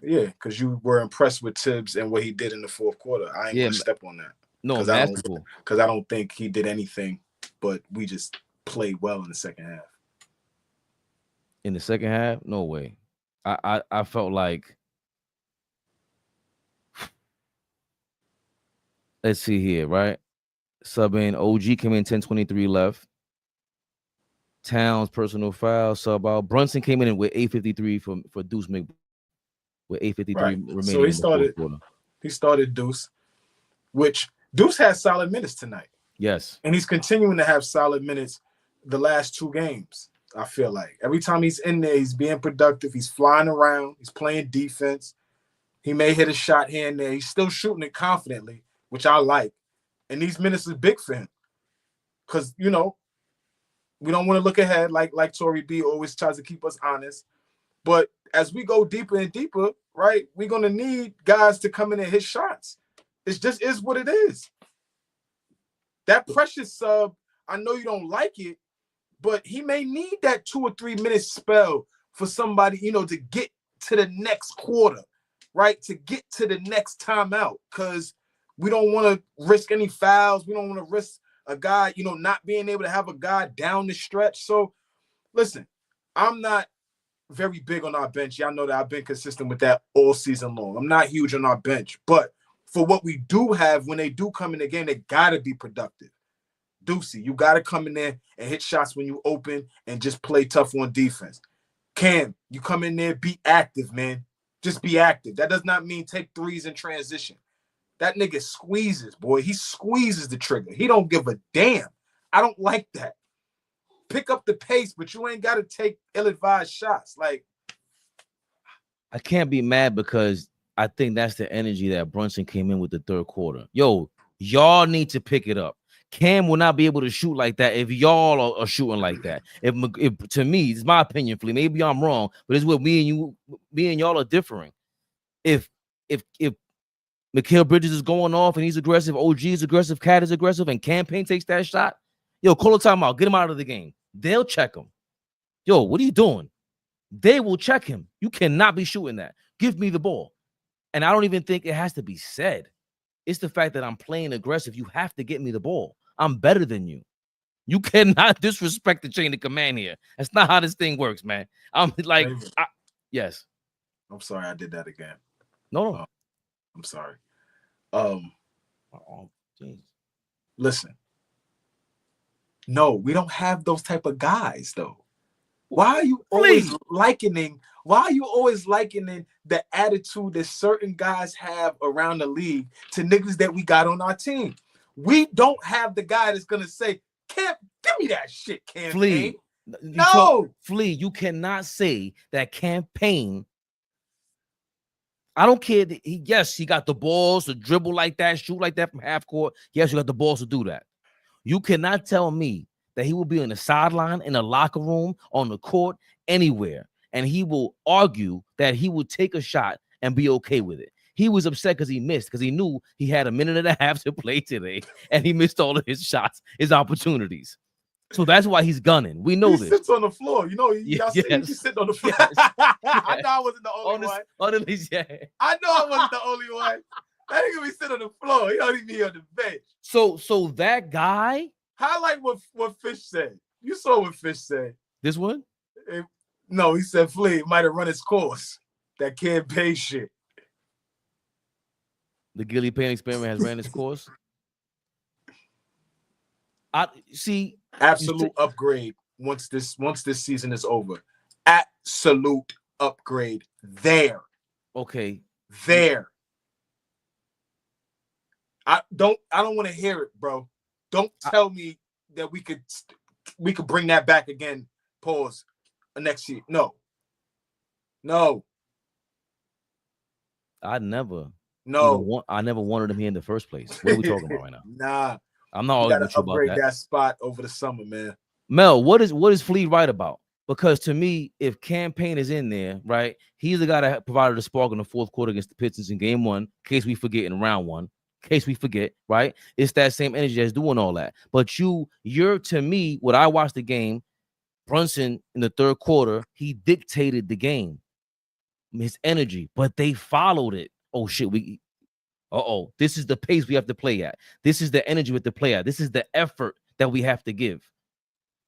Yeah, because you were impressed with Tibbs and what he did in the fourth quarter. I ain't gonna step on that. No, because I don't think he did anything, but we just played well in the second half. In the second half? No way. I felt like, let's see here, right? Subbing OG came in 10:23 left. Towns personal foul sub out. Brunson came in with 8:53 for Deuce Mc with 8:53 remaining. So he started Deuce, which Deuce has solid minutes tonight. Yes. And he's continuing to have solid minutes the last two games. I feel like every time he's in there, he's being productive. He's flying around. He's playing defense. He may hit a shot here and there. He's still shooting it confidently, which I like. And these minutes is big for him. Because, we don't want to look ahead like Tory B always tries to keep us honest. But as we go deeper and deeper, right, we're going to need guys to come in and hit shots. It just is what it is. That Precious sub, I know you don't like it, but he may need that 2 or 3 minute spell for somebody, to get to the next quarter, right? To get to the next timeout, because we don't want to risk any fouls. We don't want to risk a guy, not being able to have a guy down the stretch. So, listen, I'm not very big on our bench. Y'all know that I've been consistent with that all season long. I'm not huge on our bench, but for what we do have, when they do come in the game, they got to be productive. Deucey, you got to come in there and hit shots when you open and just play tough on defense. Cam, you come in there, be active, man. Just be active. That does not mean take threes in transition. That nigga squeezes, boy. He squeezes the trigger. He don't give a damn. I don't like that. Pick up the pace, but you ain't got to take ill-advised shots. Like, I can't be mad because I think that's the energy that Brunson came in with the third quarter. Yo, y'all need to pick it up. Cam will not be able to shoot like that if y'all are shooting like that. If to me, it's my opinion, Flea. Maybe I'm wrong, but it's what me and y'all are differing. If Mikal Bridges is going off and he's aggressive, OG is aggressive, Cat is aggressive, and Campaign takes that shot, yo, call a timeout, get him out of the game. They'll check him. Yo, what are you doing? They will check him. You cannot be shooting that. Give me the ball. And I don't even think it has to be said. It's the fact that I'm playing aggressive. You have to get me the ball. I'm better than you. You cannot disrespect the chain of command here. That's not how this thing works, man. I'm like, yes. I'm sorry I did that again. No. I'm sorry. Geez. Listen. No, we don't have those type of guys, though. Why are you always likening the attitude that certain guys have around the league to niggas that we got on our team? We don't have the guy that's gonna say, "Cam, give me that shit, Campaign." No, Flea, you cannot say that Campaign I don't care. Yes, he got the balls to dribble like that, shoot like that from half court. Yes, you got the balls to do that. You cannot tell me that he will be on the sideline, in the locker room, on the court, anywhere, and he will argue that he will take a shot and be okay with it. He was upset because he missed, because he knew he had a minute and a half to play today, and he missed all of his shots, his opportunities. So that's why he's gunning. We know he this. sits on the floor. You know, y'all see he be sitting on the floor. Yes. I know I wasn't the only one. I know I wasn't the only one. That nigga be sitting on the floor. He don't even be on the bench. So that guy. Highlight what Fish said. You saw what Fish said. This one? No, he said Flea might have run his course. That campaign shit. The Gilly Payne experiment has ran its course. I see. Absolute upgrade once this season is over. Absolute upgrade there. Okay. There. I don't want to hear it, bro. Don't tell me that we could bring that back again. Pause. Next year. No. I never wanted him here in the first place. What are we talking about right now? Nah. I'm not arguing with you about upgrade that spot over the summer, man. Mel, what is Flea right about? Because to me, if Campaign is in there, right, he's the guy that provided the spark in the fourth quarter against the Pistons in game 1, in case we forget in round 1. In case we forget, right? It's that same energy that's doing all that. But you're to me, when I watched the game, Brunson in the third quarter, he dictated the game, his energy, but they followed it. Oh shit, this is the pace we have to play at. This is the energy we have to play at. This is the effort that we have to give.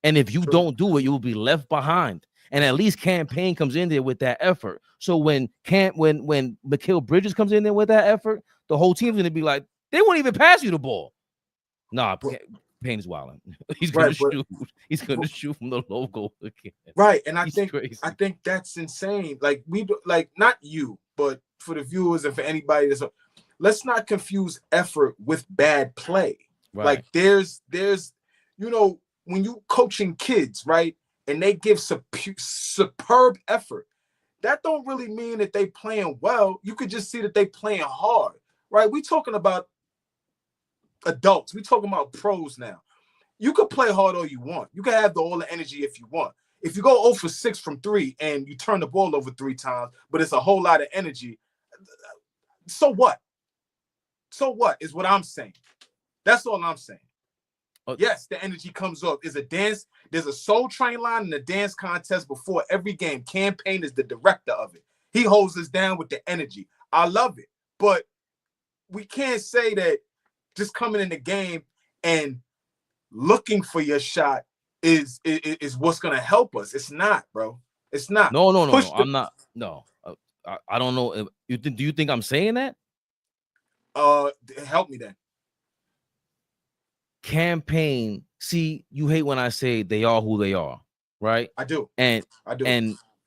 And if you don't do it, you will be left behind. And at least Campaign comes in there with that effort. So when Mikal Bridges comes in there with that effort, the whole team's gonna be like, they won't even pass you the ball. Nah, Payne is wilding. He's gonna shoot. He's gonna shoot from the logo again. Right, and I think that's insane. Like not you, but for the viewers and for anybody let's not confuse effort with bad play. Right. Like there's when you coaching kids, right, and they give superb effort, that don't really mean that they playing well. You could just see that they playing hard, right? We talking about adults. We talking about pros now. You could play hard all you want. You can have all the energy if you want. If you go 0 for 6 from 3 and you turn the ball over 3 times, but it's a whole lot of energy, so what? So what is what I'm saying. That's all I'm saying. Yes, the energy comes off. There's a Soul Train line and a dance contest before every game. Campaign is the director of it. He holds us down with the energy. I love it. But we can't say that just coming in the game and looking for your shot is what's gonna help us. It's not, bro. It's not. No. I'm not. No, I don't know. Do you think I'm saying that? Help me then. Campaign. See, you hate when I say they are who they are, right? I do. And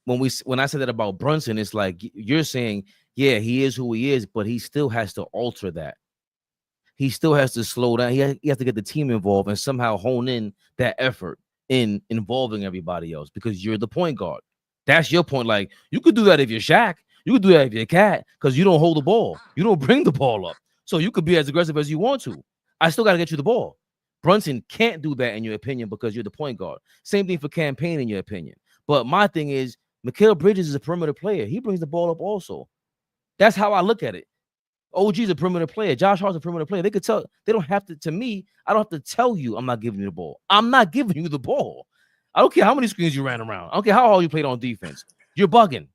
when I said that about Brunson, it's like you're saying, yeah, he is who he is, but he still has to alter that. He still has to slow down. He has to get the team involved and somehow hone in that effort in involving everybody else because you're the point guard. That's your point. Like, you could do that if you're Shaq. You could do that if you're Cat because you don't hold the ball. You don't bring the ball up. So you could be as aggressive as you want to. I still got to get you the ball. Brunson can't do that in your opinion because you're the point guard. Same thing for Campaign in your opinion. But my thing is, Mikal Bridges is a perimeter player. He brings the ball up also. That's how I look at it. OG's a perimeter player. Josh Hart's a perimeter player. They could tell. They don't have to. To me, I don't have to tell you I'm not giving you the ball. I'm not giving you the ball. I don't care how many screens you ran around. I don't care how hard you played on defense. You're bugging.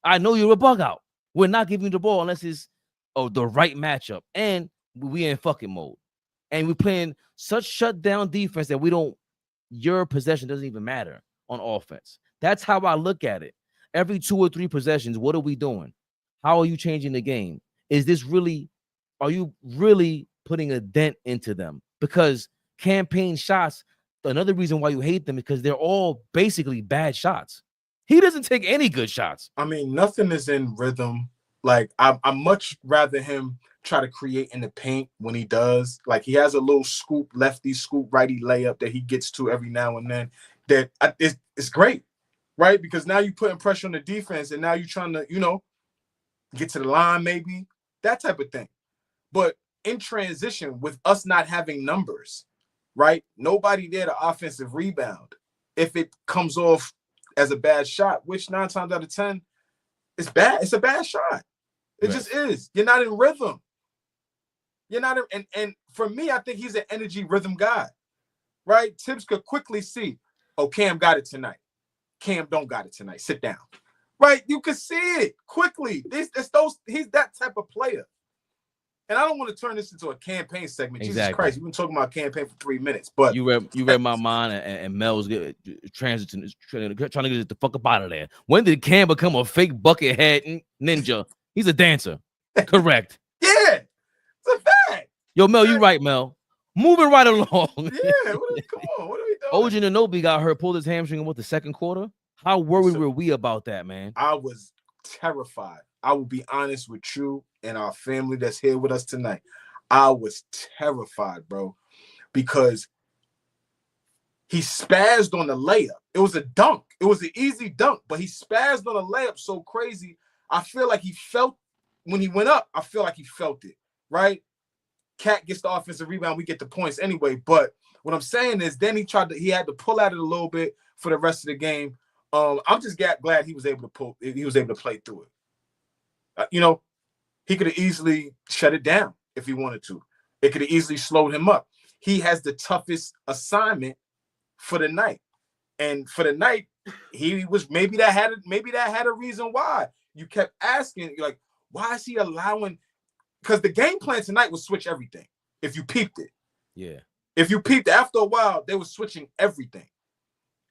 I know you're a bug out. We're not giving you the ball unless it's the right matchup. And we in fucking mode. And we're playing such shutdown defense that your possession doesn't even matter on offense. That's how I look at it. Every 2 or 3 possessions, what are we doing? How are you changing the game? Are you really putting a dent into them? Because Campaign shots, another reason why you hate them is because they're all basically bad shots. He doesn't take any good shots. I mean, nothing is in rhythm. Like, I much rather him try to create in the paint when he does. Like, he has a little scoop, lefty scoop, righty layup that he gets to every now and then. That it's great, right? Because now you're putting pressure on the defense, and now you're trying to, get to the line, maybe that type of thing. But in transition, with us not having numbers, right? Nobody there to offensive rebound. If it comes off as a bad shot, which 9 times out of 10 is bad, it's a bad shot. It just is. You're not in rhythm. You're not in, and for me, I think he's an energy rhythm guy, right? Tibbs could quickly see, oh, Cam got it tonight. Cam don't got it tonight. Sit down. Right? You can see it quickly. He's that type of player. And I don't want to turn this into a campaign segment. Exactly. Jesus Christ, we've been talking about campaign for 3 minutes. But you read my mind, and Mel's trying to get the fuck up out of there. When did Cam become a fake bucket head ninja? He's a dancer. Correct. Yeah, it's a fact. Yo, Mel, you right, Mel. Moving right along. Yeah, come on. What are we doing? Anunoby got hurt, pulled his hamstring in the second quarter. How worried were we about that, man? I was terrified. I will be honest with you and our family that's here with us tonight. I was terrified, bro, because he spazzed on the layup. It was a dunk. It was an easy dunk, but he spazzed on a layup so crazy. I feel like he felt when he went up. I feel like he felt it, right? Cat gets the offensive rebound. We get the points anyway. But what I'm saying is then he had to pull at it a little bit for the rest of the game. I'm just glad he was able to play through it. He could have easily shut it down if he wanted to. It could have easily slowed him up. He has the toughest assignment for the night. And for the night, he was maybe that had a reason why. You kept asking, you're like, why is he allowing? Because the game plan tonight was switch everything. If you peeped it. Yeah. If you peeped after a while, they were switching everything.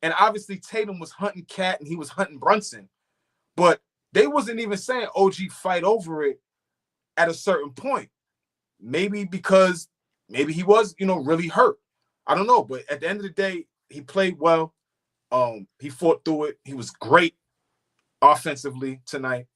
And obviously Tatum was hunting Cat and he was hunting Brunson. But they wasn't even saying OG fight over it at a certain point. Maybe because he was, really hurt. I don't know. But at the end of the day, he played well. He fought through it. He was great offensively tonight.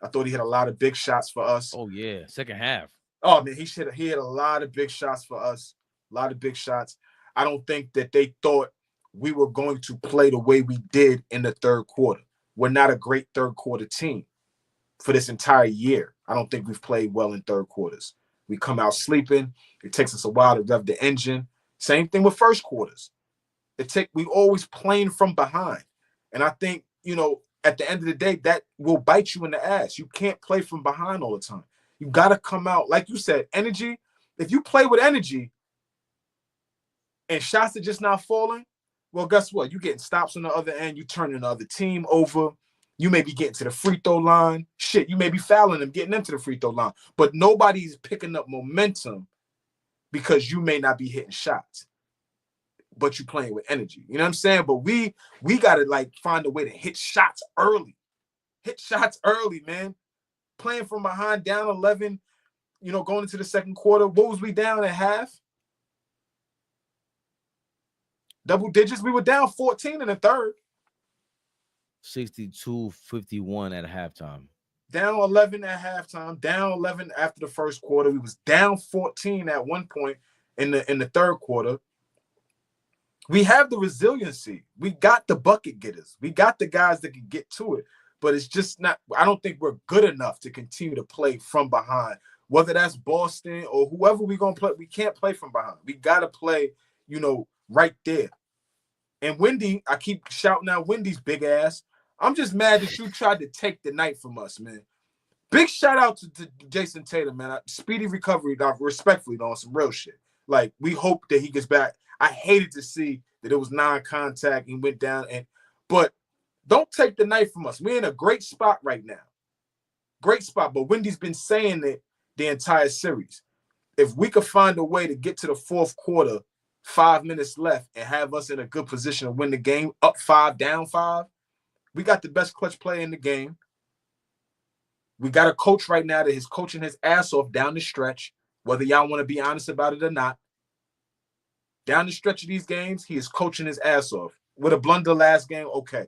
I thought he had a lot of big shots for us. Oh, yeah. Second half. Oh, man, he had a lot of big shots for us. A lot of big shots. I don't think that they thought we were going to play the way we did in the third quarter. We're not a great third quarter team for this entire year. I don't think we've played well in third quarters. We come out sleeping. It takes us a while to rev the engine. Same thing with first quarters. We always playing from behind. And I think, at the end of the day, that will bite you in the ass. You can't play from behind all the time. You got to come out, like you said, energy. If you play with energy and shots are just not falling, well, guess what? You getting stops on the other end. You turning the other team over. You may be getting to the free throw line. Shit, you may be fouling them, getting them to the free throw line. But nobody's picking up momentum because you may not be hitting shots. But you playing with energy. You know what I'm saying? But we got to find a way to hit shots early. Hit shots early, man. Playing from behind, down 11, going into the second quarter. What was we down at half? Double digits. We were down 14 in the third. 62-51 at halftime. Down 11 at halftime. Down 11 after the first quarter. We was down 14 at one point in the third quarter. We have the resiliency. We got the bucket getters. We got the guys that can get to it. But it's just not – I don't think we're good enough to continue to play from behind. Whether that's Boston or whoever we're going to play, we can't play from behind. We got to play, right there. And Wendy, I keep shouting out Wendy's big ass. I'm just mad that you tried to take the night from us, man. Big shout out to Jason Tatum, man. Speedy recovery, respectfully, on some real shit. We hope that he gets back. I hated to see that it was non-contact and went down. But don't take the night from us. We're in a great spot right now. Great spot. But Wendy's been saying it the entire series. If we could find a way to get to the fourth quarter, 5 minutes left, and have us in a good position to win the game, up 5, down 5, we got the best clutch player in the game. We got a coach right now that is coaching his ass off down the stretch, whether y'all want to be honest about it or not. Down the stretch of these games, he is coaching his ass off. With a blunder last game, okay.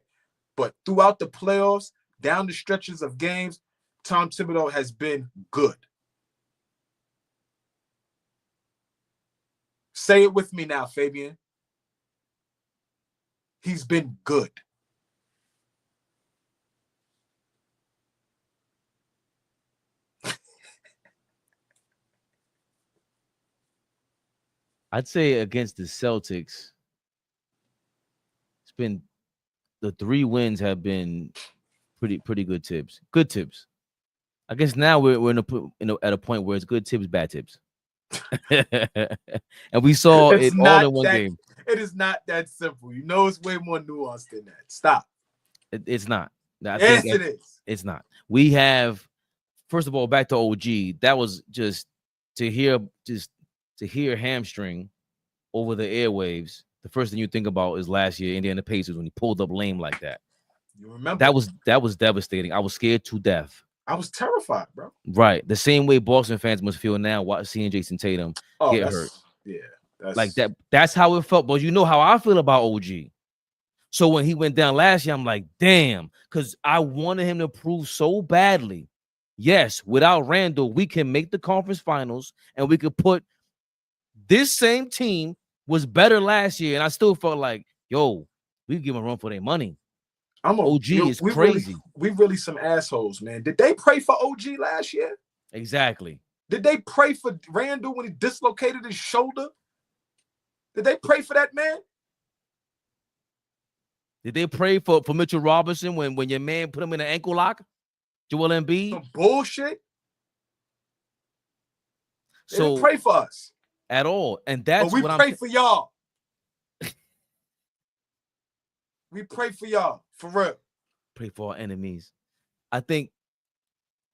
But throughout the playoffs, down the stretches of games, Tom Thibodeau has been good. Say it with me now, Fabian. He's been good. I'd say against the Celtics, it's been the 3 wins have been pretty good tips. Good tips. I guess now we're at a point where it's good tips, bad tips. And we saw It's it all not in one that, game. It is not that simple. You know, it's way more nuanced than that. Stop. It's not. I Yes, think it is. it's not. We have, first of all, back to OG. That was just to hear hamstring over the airwaves. The first thing you think about is last year Indiana Pacers when he pulled up lame like that. You remember? That was devastating. I was scared to death. I was terrified, bro. Right. The same way Boston fans must feel now seeing Jason Tatum get hurt. Yeah. Like that. That's how it felt. But you know how I feel about OG. So when he went down last year, I'm like, damn, because I wanted him to prove so badly. Yes, without Randall, we can make the conference finals and we could put this same team was better last year. And I still felt like, yo, we give them a run for their money. OG is crazy. We really some assholes, man. Did they pray for OG last year? Exactly. Did they pray for Randall when he dislocated his shoulder? Did they pray for that man? Did they pray for Mitchell Robinson when your man put him in an ankle lock? Joel Embiid? Some bullshit. They So didn't pray for us at all. And that's but we what pray for y'all. We pray for y'all, for real. Pray for our enemies. I think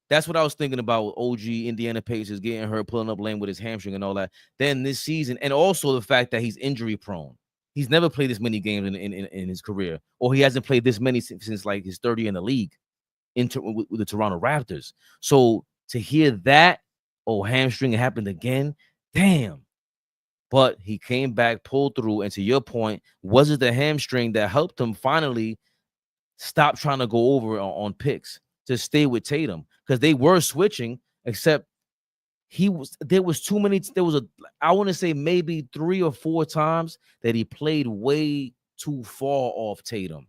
that's what I was thinking about with OG, Indiana Pacers getting hurt, pulling up lane with his hamstring and all that. Then this season, and also the fact that he's injury prone. He's never played this many games in his career, or he hasn't played this many since like his 30 in the league with the Toronto Raptors. So to hear that, hamstring, it happened again, damn. But he came back, pulled through, and to your point, was it the hamstring that helped him finally stop trying to go over on picks to stay with Tatum? Because they were switching, except there was too many. I want to say maybe 3 or 4 times that he played way too far off Tatum.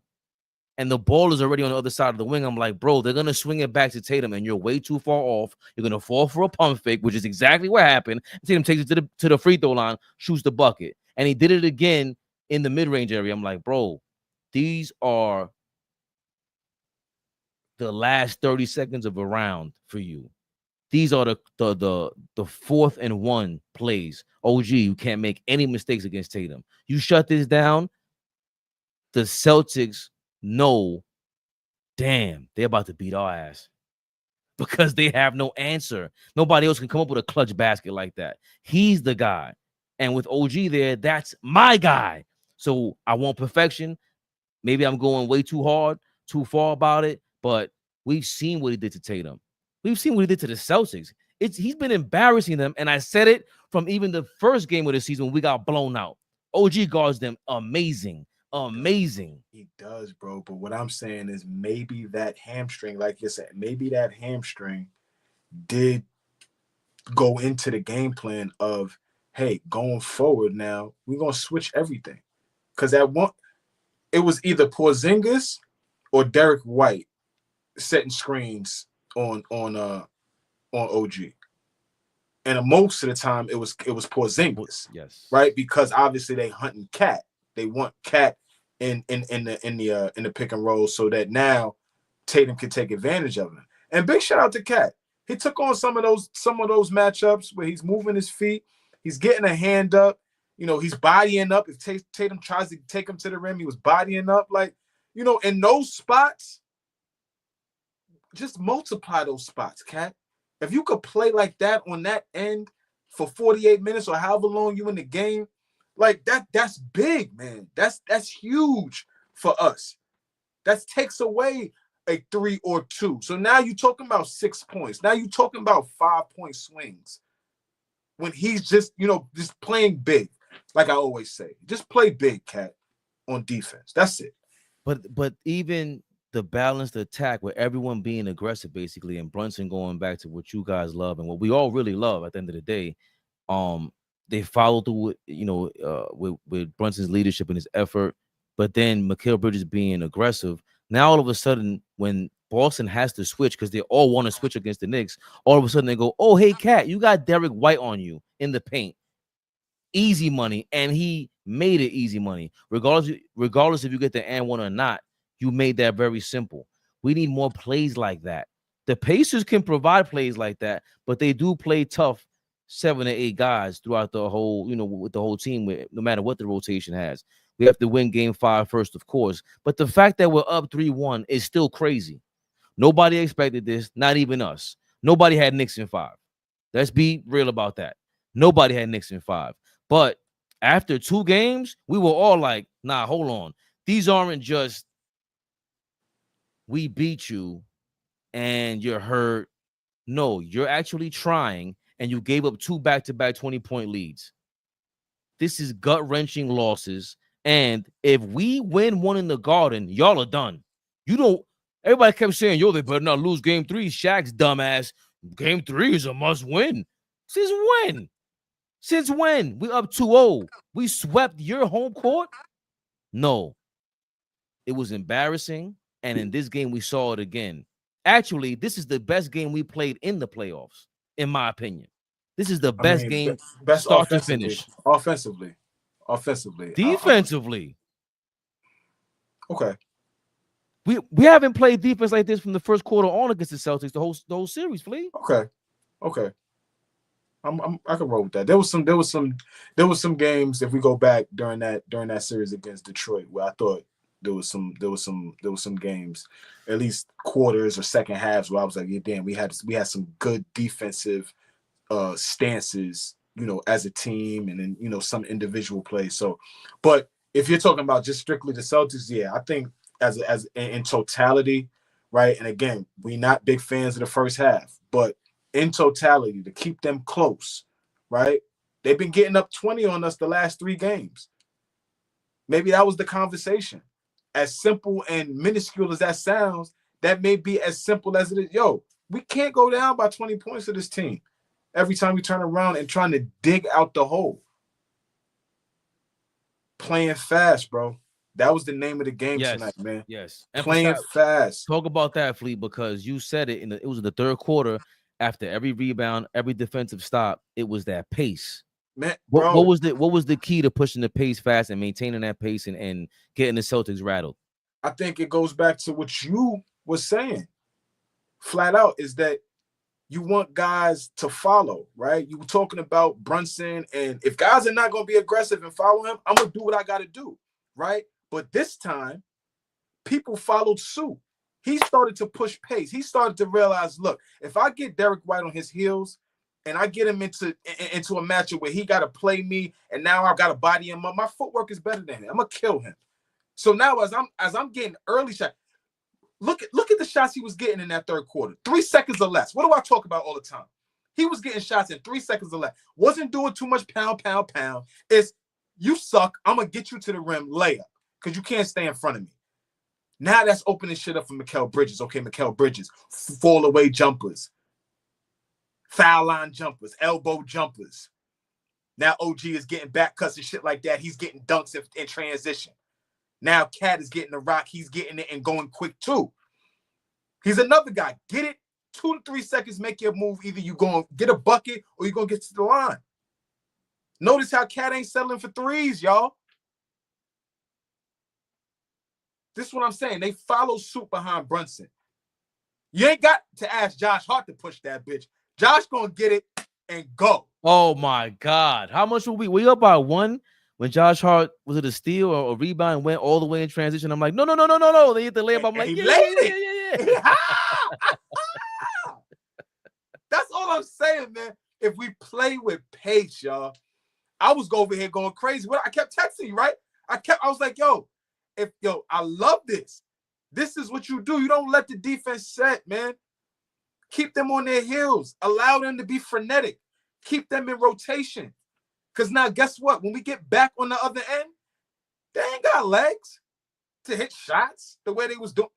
And the ball is already on the other side of the wing. I'm like, bro, they're going to swing it back to Tatum, and you're way too far off. You're going to fall for a pump fake, which is exactly what happened. Tatum takes it to the free throw line, shoots the bucket. And he did it again in the mid-range area. I'm like, bro, these are the last 30 seconds of a round for you. These are the 4th and 1 plays. OG, you can't make any mistakes against Tatum. You shut this down, the Celtics know, damn, they're about to beat our ass because they have no answer. Nobody else can come up with a clutch basket like that. He's the guy. And with OG there, that's my guy. So I want perfection. Maybe I'm going way too hard, too far about it, but we've seen what he did to Tatum. We've seen what he did to the Celtics. He's been embarrassing them, and I said it from even the first game of the season when we got blown out. OG guards them amazing. He does, bro. But what I'm saying is maybe that hamstring, like you said, maybe that hamstring did go into the game plan of, hey, going forward now, we're going to switch everything. Because it was either Porzingis or Derek White setting screens on OG. And most of the time it was Porzingis. Yes. Right? Because obviously they hunting Cat. They want Cat in the pick and roll so that now Tatum can take advantage of him. And big shout out to Cat. He took on some of those matchups where he's moving his feet, he's getting a hand up, he's bodying up. If Tatum tries to take him to the rim, he was bodying up. Like, in those spots, just multiply those spots, Cat. If you could play like that on that end for 48 minutes or however long you in the game, like that's big, man. That's huge for us. That takes away a 3 or 2. So now you're talking about 6 points. Now you're talking about 5-point swings. When he's just playing big, like I always say. Just play big, Cat, on defense. That's it. But even the balanced attack with everyone being aggressive, basically, and Brunson going back to what you guys love and what we all really love at the end of the day, they followed through with Brunson's leadership and his effort, but then Mikal Bridges being aggressive. Now all of a sudden, when Boston has to switch because they all want to switch against the Knicks, all of a sudden they go, "Oh, hey, Cat, you got Derek White on you in the paint." easy money, and he made it easy money. Regardless if you get the and one or not, you made that very simple. We need more plays like that. The Pacers can provide plays like that, but they do play tough 7 to 8 guys throughout the whole, with the whole team, no matter what the rotation has. We have to win game 5 first, of course. But the fact that we're up 3-1 is still crazy. Nobody expected this, not even us. Nobody had Knicks in 5. Let's be real about that. Nobody had Knicks in 5. But after 2 games, we were all like, nah, hold on. These aren't just we beat you and you're hurt. No, you're actually trying, and you gave up 2 back-to-back 20-point leads. This is gut-wrenching losses. And if we win one in the Garden, y'all are done. Everybody kept saying, yo, they better not lose game 3. Shaq's dumbass. Game 3 is a must-win. Since when? Since when? We up 2-0. We swept your home court? No. It was embarrassing. And in this game, we saw it again. Actually, this is the best game we played in the playoffs, in my opinion. This is the best game, best start to finish. Offensively. Defensively. Okay. We haven't played defense like this from the first quarter on against the Celtics, the whole series, Flea. Okay. I can roll with that. There was some games, if we go back during that series against Detroit, where I thought there was some games, at least quarters or second halves, where I was like, yeah, damn, we had some good defensive stances, as a team, and then some individual plays. So, but if you're talking about just strictly the Celtics, yeah, I think as in totality, right? And again, we're not big fans of the first half, but in totality, to keep them close, right? They've been getting up 20 on us the last 3 games. Maybe that was the conversation. As simple and minuscule as that sounds, that may be as simple as it is. Yo, we can't go down by 20 points to this team every time we turn around and trying to dig out the hole. Playing fast, bro. That was the name of the game tonight, man. Yes. Playing fast. Talk about that, Fleet, because you said it it was in the third quarter. After every rebound, every defensive stop, it was that pace. Man, what was the key to pushing the pace fast and maintaining that pace and getting the Celtics rattled? I think it goes back to what you were saying, flat out, is that you want guys to follow, right? You were talking about Brunson, and if guys are not going to be aggressive and follow him, I'm going to do what I got to do, right? But this time, people followed suit. He started to push pace. He started to realize, look, if I get Derek White on his heels and I get him into a matchup where he got to play me and now I've got to body him up, my footwork is better than him. I'm going to kill him. So now as I'm getting early shots, look at the shots he was getting in that third quarter. 3 seconds or less. What do I talk about all the time? He was getting shots in 3 seconds or less. Wasn't doing too much pound. It's, you suck. I'm going to get you to the rim layup because you can't stay in front of me. Now that's opening shit up for Mikal Bridges. Okay, Mikal Bridges, fall away jumpers, foul line jumpers, elbow jumpers. Now OG is getting back cuts and shit like that. He's getting dunks in transition. Now Cat is getting the rock. He's getting it and going quick too. He's another guy. Get it 2 to 3 seconds, make your move. Either you going to get a bucket or you're going to get to the line. Notice how Cat ain't settling for threes, y'all. This is what I'm saying. They follow suit behind Brunson. You ain't got to ask Josh Hart to push that bitch. Josh gonna get it and go. Oh my God. How much were we? We up by 1 when Josh Hart, was it a steal or a rebound, and went all the way in transition? I'm like, no. They hit the layup. I'm like, yeah. That's all I'm saying, man. If we play with pace, y'all. I was over here going crazy. I kept texting you, right? I was like, I love this. This is what you do. You don't let the defense set, man. Keep them on their heels. Allow them to be frenetic. Keep them in rotation. Because now, guess what? When we get back on the other end, they ain't got legs to hit shots the way they was doing.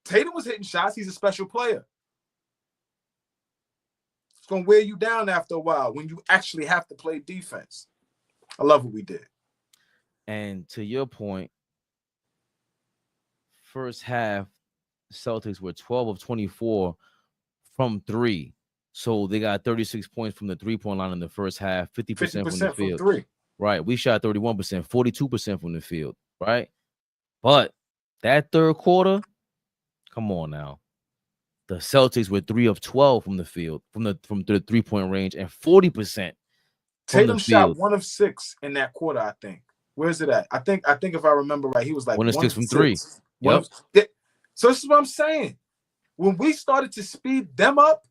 Tatum was hitting shots. He's a special player. It's going to wear you down after a while when you actually have to play defense. I love what we did. And to your point, first half, Celtics were 12 of 24 from 3. So they got 36 points from the 3-point line in the first half, 50% from the 50% from field. three. Right. We shot 31%, 42% from the field. Right. But that third quarter, come on now. The Celtics were 3 of 12 from the field, from the 3-point range, and 40% from Tatum the shot field. 1 of 6 in that quarter, I think. Where's it at? I think if I remember right, he was like 1 of 6 from 3. Yep. So this is what I'm saying. When we started to speed them up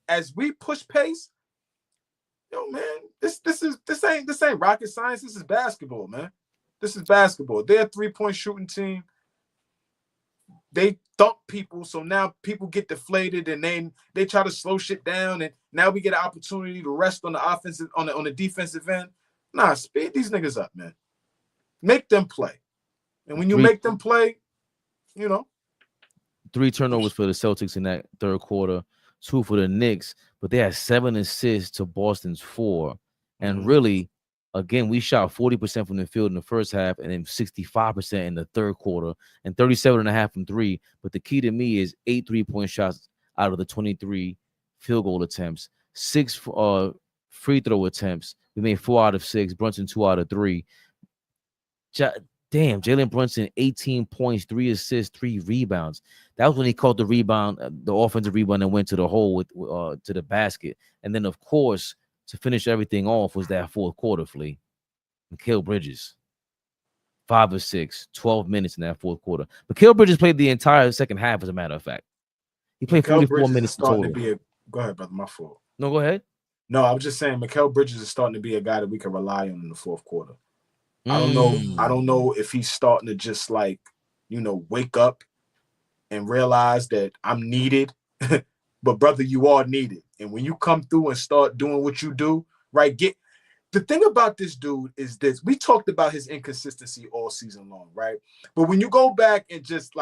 as we push pace, yo, man, this ain't rocket science. This is basketball, man. This is basketball. They're a 3-point shooting team. They thump people, so now people get deflated, and then they try to slow shit down, and now we get an opportunity to rest on the offensive on the defensive end. Nah, speed these niggas up, man. Make them play, and when you make them play, 3 turnovers for the Celtics in that third quarter, 2 for the Knicks, but they had 7 assists to Boston's 4, and really. Again, we shot 40% from the field in the first half and then 65% in the third quarter and 37.5 from 3. But the key to me is 8 3-point shots out of the 23 field goal attempts, 6 free throw attempts. We made 4 out of 6. Brunson 2 out of 3. Damn, Jalen Brunson 18 points, 3 assists, 3 rebounds. That was when he caught the rebound, the offensive rebound, and went to the hole to the basket. And then, of course, to finish everything off was that fourth quarter, Flea. Mikal Bridges, 5 of 6, 12 minutes in that fourth quarter. Mikal Bridges played the entire second half, as a matter of fact. He played 44 minutes total. Go ahead, brother. My fault. No, go ahead. No, I was just saying Mikal Bridges is starting to be a guy that we can rely on in the fourth quarter. I don't know if he's starting to just wake up and realize that I'm needed. But brother, you are needed. And when you come through and start doing what you do, right? The thing about this dude is this. We talked about his inconsistency all season long, right? But when you go back and just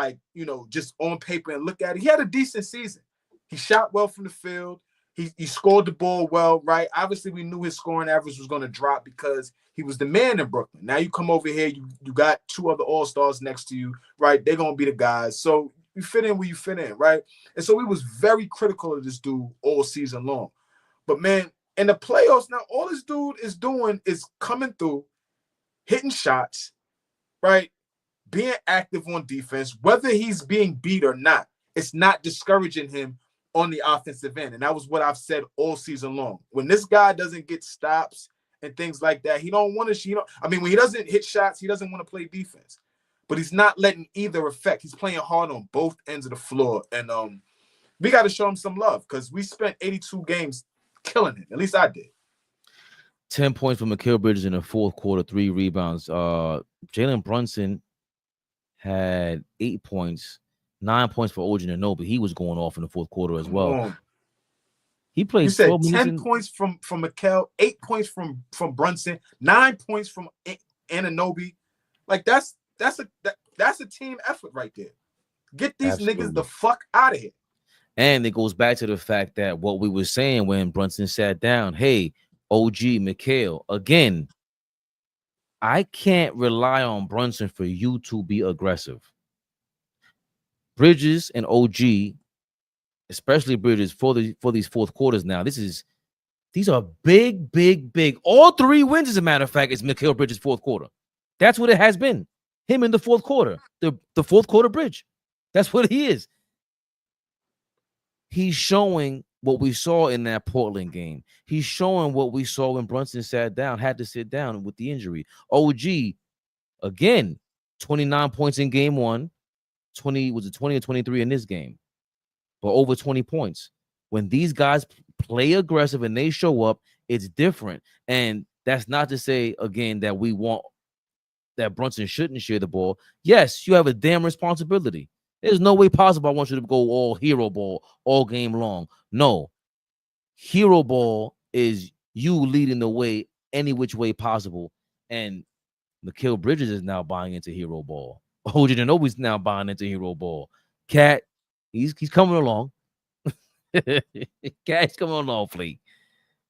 just on paper and look at it, he had a decent season. He shot well from the field. He scored the ball well, right? Obviously, we knew his scoring average was going to drop because he was the man in Brooklyn. Now you come over here, you got 2 other All-Stars next to you, right? They're going to be the guys. So you fit in where you fit in, right? And so we was very critical of this dude all season long. But, man, in the playoffs, now all this dude is doing is coming through, hitting shots, right? Being active on defense, whether he's being beat or not. It's not discouraging him on the offensive end. And that was what I've said all season long. When this guy doesn't get stops and things like that, he don't want to, when he doesn't hit shots, he doesn't want to play defense. But he's not letting either affect. He's playing hard on both ends of the floor. And we got to show him some love because we spent 82 games killing him. At least I did. 10 points for Mikal Bridges in the fourth quarter, 3 rebounds. Jalen Brunson had 8 points, 9 points for OG Anunoby. He was going off in the fourth quarter as well. He played. You said 10 points from Mikal, 8 points from Brunson, 9 points from Anunoby. Like that's a team effort right there. Get these niggas the fuck out of here. And it goes back to the fact that what we were saying when Brunson sat down, hey, OG, Mikal, again, I can't rely on Brunson for you to be aggressive. Bridges and OG, especially Bridges, for these fourth quarters now, these are big. All 3 wins, as a matter of fact, is Mikal Bridges' fourth quarter. That's what it has been. Him in the fourth quarter, the fourth quarter bridge. That's what he is. He's showing what we saw in that Portland game. He's showing what we saw when Brunson had to sit down with the injury. OG, again, 29 points in game 1. 20 or 23 in this game, but over 20 points. When these guys play aggressive and they show up, it's different. And that's not to say, again, that we want that Brunson shouldn't share the ball. Yes, you have a damn responsibility. There's no way possible I want you to go all hero ball all game long. No. Hero ball is you leading the way any which way possible. And Mikal Bridges is now buying into hero ball. OG Anunoby's now buying into hero ball. Cat, he's coming along. Cat's coming along, Flea.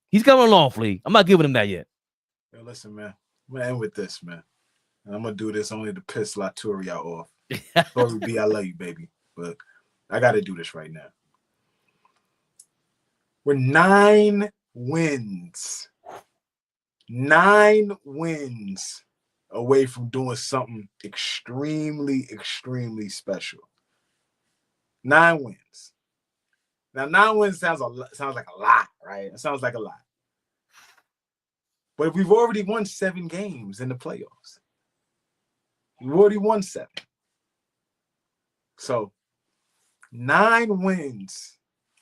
He's coming along, Flea. I'm not giving him that yet. Yo, listen, man. I'm going to end with this, man. And I'm going to do this only to piss Laturia off. Sorry, B, I love you, baby. But I got to do this right now. We're 9 wins. 9 wins away from doing something extremely, extremely special. 9 wins. Now, 9 wins sounds like a lot, right? It sounds like a lot. But we've already won 7 games in the playoffs. We've already won 7. So 9 wins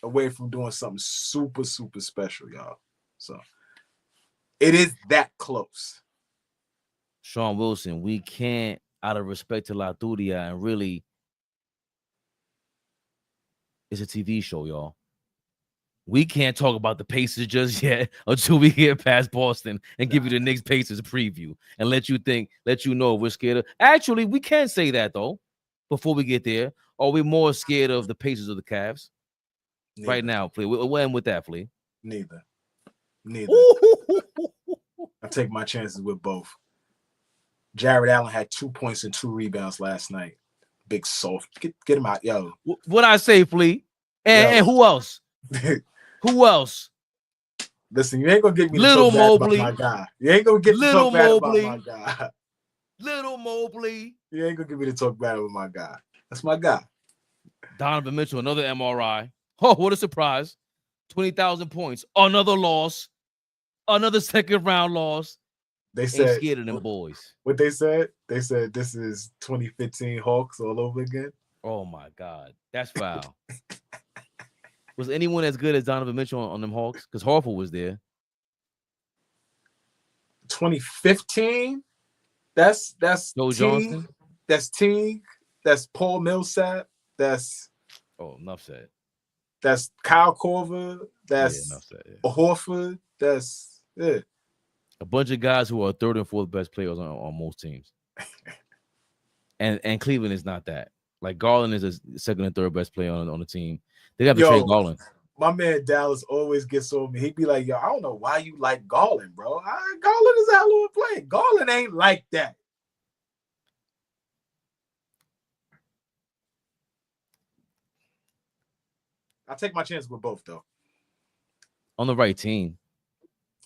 away from doing something super, super special, y'all. So it is that close. Sean Wilson, we can't, out of respect to La Turia, and really, it's a TV show, y'all. We can't talk about the Pacers just yet until we get past Boston and give you the Knicks Pacers preview and let you know we're scared of. Actually, we can say that though before we get there. Are we more scared of the Pacers or the Cavs? Neither. Right now, Flea? We'll end with that, Flea. Neither. I take my chances with both. Jared Allen had 2 points and 2 rebounds last night. Big soft. Get him out, yo. What I say, Flea? And who else? Who else? Listen, you ain't gonna get me Little to talk Mobley. bad about my guy. You ain't gonna get to Little talk bad Mobley. about my guy. Little Mobley. You ain't gonna get me to talk bad about my guy. That's my guy. Donovan Mitchell, another MRI. Oh, what a surprise. 20,000 points. Another loss. Another second round loss. They said ain't scared of them boys. What they said? They said this is 2015 Hawks all over again. Oh my God. That's foul. Was anyone as good as Donovan Mitchell on them Hawks? Because Horford was there. 2015? That's Joe Johnson. That's Teague. That's Paul Millsap. That's enough said. That's Kyle Korver. That's enough said, Horford. That's it. A bunch of guys who are third and fourth best players on most teams. and Cleveland is not that. Like Garland is a second and third best player on the team. They got to trade Garland. My man Dallas always gets on me. He'd be like, yo, I don't know why you like Garland, bro. Garland is a hell of a player. Garland ain't like that. I'll take my chances with both, though. On the right team.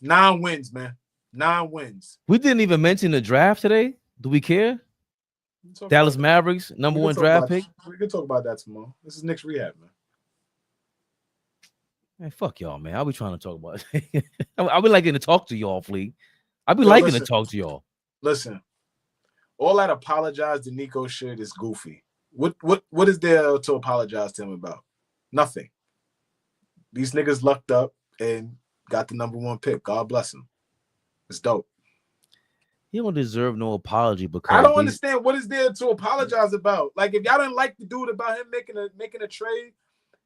9 wins, man. 9 wins. We didn't even mention the draft today. Do we care? Dallas Mavericks, number 1 draft pick. We can talk about that tomorrow. This is Knicks Rehab, man. Man, fuck y'all, man. I'll be trying to talk about it. I'll be liking to talk to y'all, Flea. I'll be liking to talk to y'all. Listen, all that apologize to Nico shit is goofy. What is there to apologize to him about? Nothing. These niggas lucked up and got the number 1 pick. God bless him. It's dope. He don't deserve no apology because I don't understand what is there to apologize about. Like if y'all didn't like the dude about him making a trade,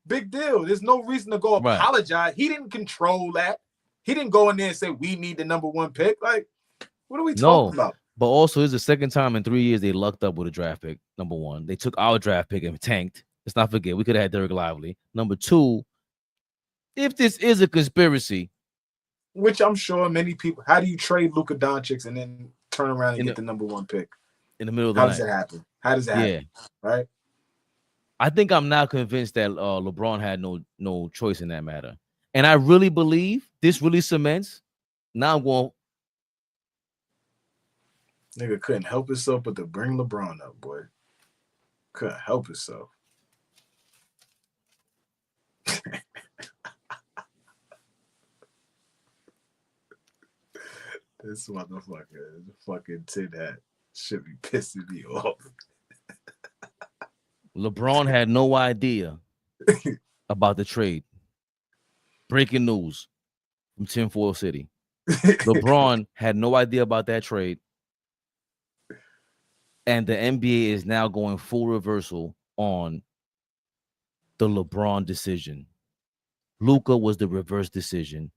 big deal. There's no reason to go apologize. He didn't control that. He didn't go in there and say we need the number 1 pick. Like, what are we talking about? But also, it's the second time in 3 years they lucked up with a draft pick. Number 1, they took our draft pick and tanked. Let's not forget we could have had Derek Lively. Number 2, if this is a conspiracy, which I'm sure many people, how do you trade Luka Doncic and then turn around and get the number 1 pick in the middle of the night? How does that happen? How does that happen? Right? I think I'm now convinced that LeBron had no choice in that matter. And I really believe this really cements. Now I'm going. Nigga couldn't help himself but to bring LeBron up, boy. Couldn't help himself. This motherfucker, fucking tin hat, should be pissing me off. LeBron had no idea about the trade. Breaking news from Tinfoil City. LeBron had no idea about that trade. And the NBA is now going full reversal on the LeBron decision. Luka was the reverse decision.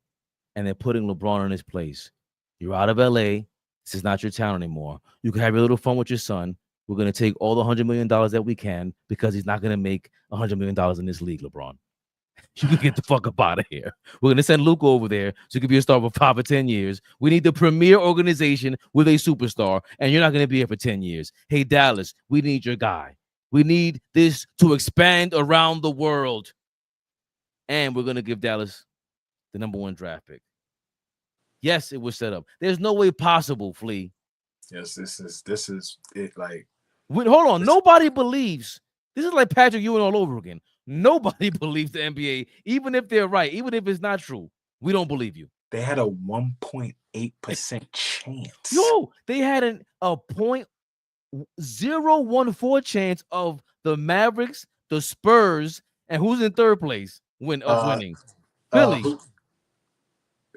And they're putting LeBron in his place. You're out of LA. This is not your town anymore. You can have your little fun with your son. We're going to take all the $100 million that we can because he's not going to make $100 million in this league, LeBron. You can get the fuck up out of here. We're going to send Luka over there so he can be a star for 5 or 10 years. We need the premier organization with a superstar, and you're not going to be here for 10 years. Hey, Dallas, we need your guy. We need this to expand around the world. And we're going to give Dallas the number 1 draft pick. Yes, it was set up. There's no way possible, Flea. Yes, this is it. Like, Hold on. Nobody believes. This is like Patrick Ewing all over again. Nobody believes the NBA, even if they're right, even if it's not true. We don't believe you. they had a 1.8% chance. Yo, they had a 0.014 chance of the Mavericks, the Spurs, and who's in third place winning?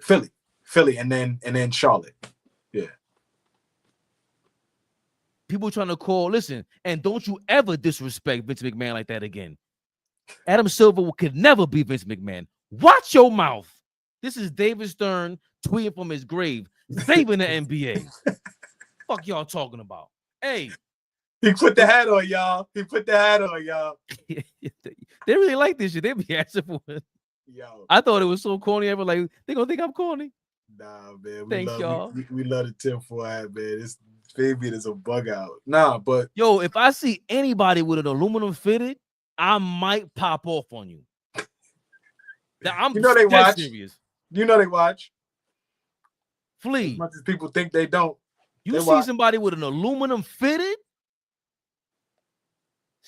Philly, and then Charlotte. Yeah. People trying to call, listen, and don't you ever disrespect Vince McMahon like that again. Adam Silver could never be Vince McMahon. Watch your mouth. This is David Stern tweeting from his grave, saving the NBA. Fuck y'all talking about? Hey. He put the hat on, y'all. They really like this shit. They be asking for it. Yo. I thought it was so corny. Ever like they gonna think I'm corny. Nah, man. Thanks, y'all. We love the tinfoil hat, man. This Fabian is a bug out. Nah, but yo, if I see anybody with an aluminum fitted, I might pop off on you. I'm they watch. Serious. You know they watch. Flea. As much as people think they don't. You see somebody with an aluminum fitted,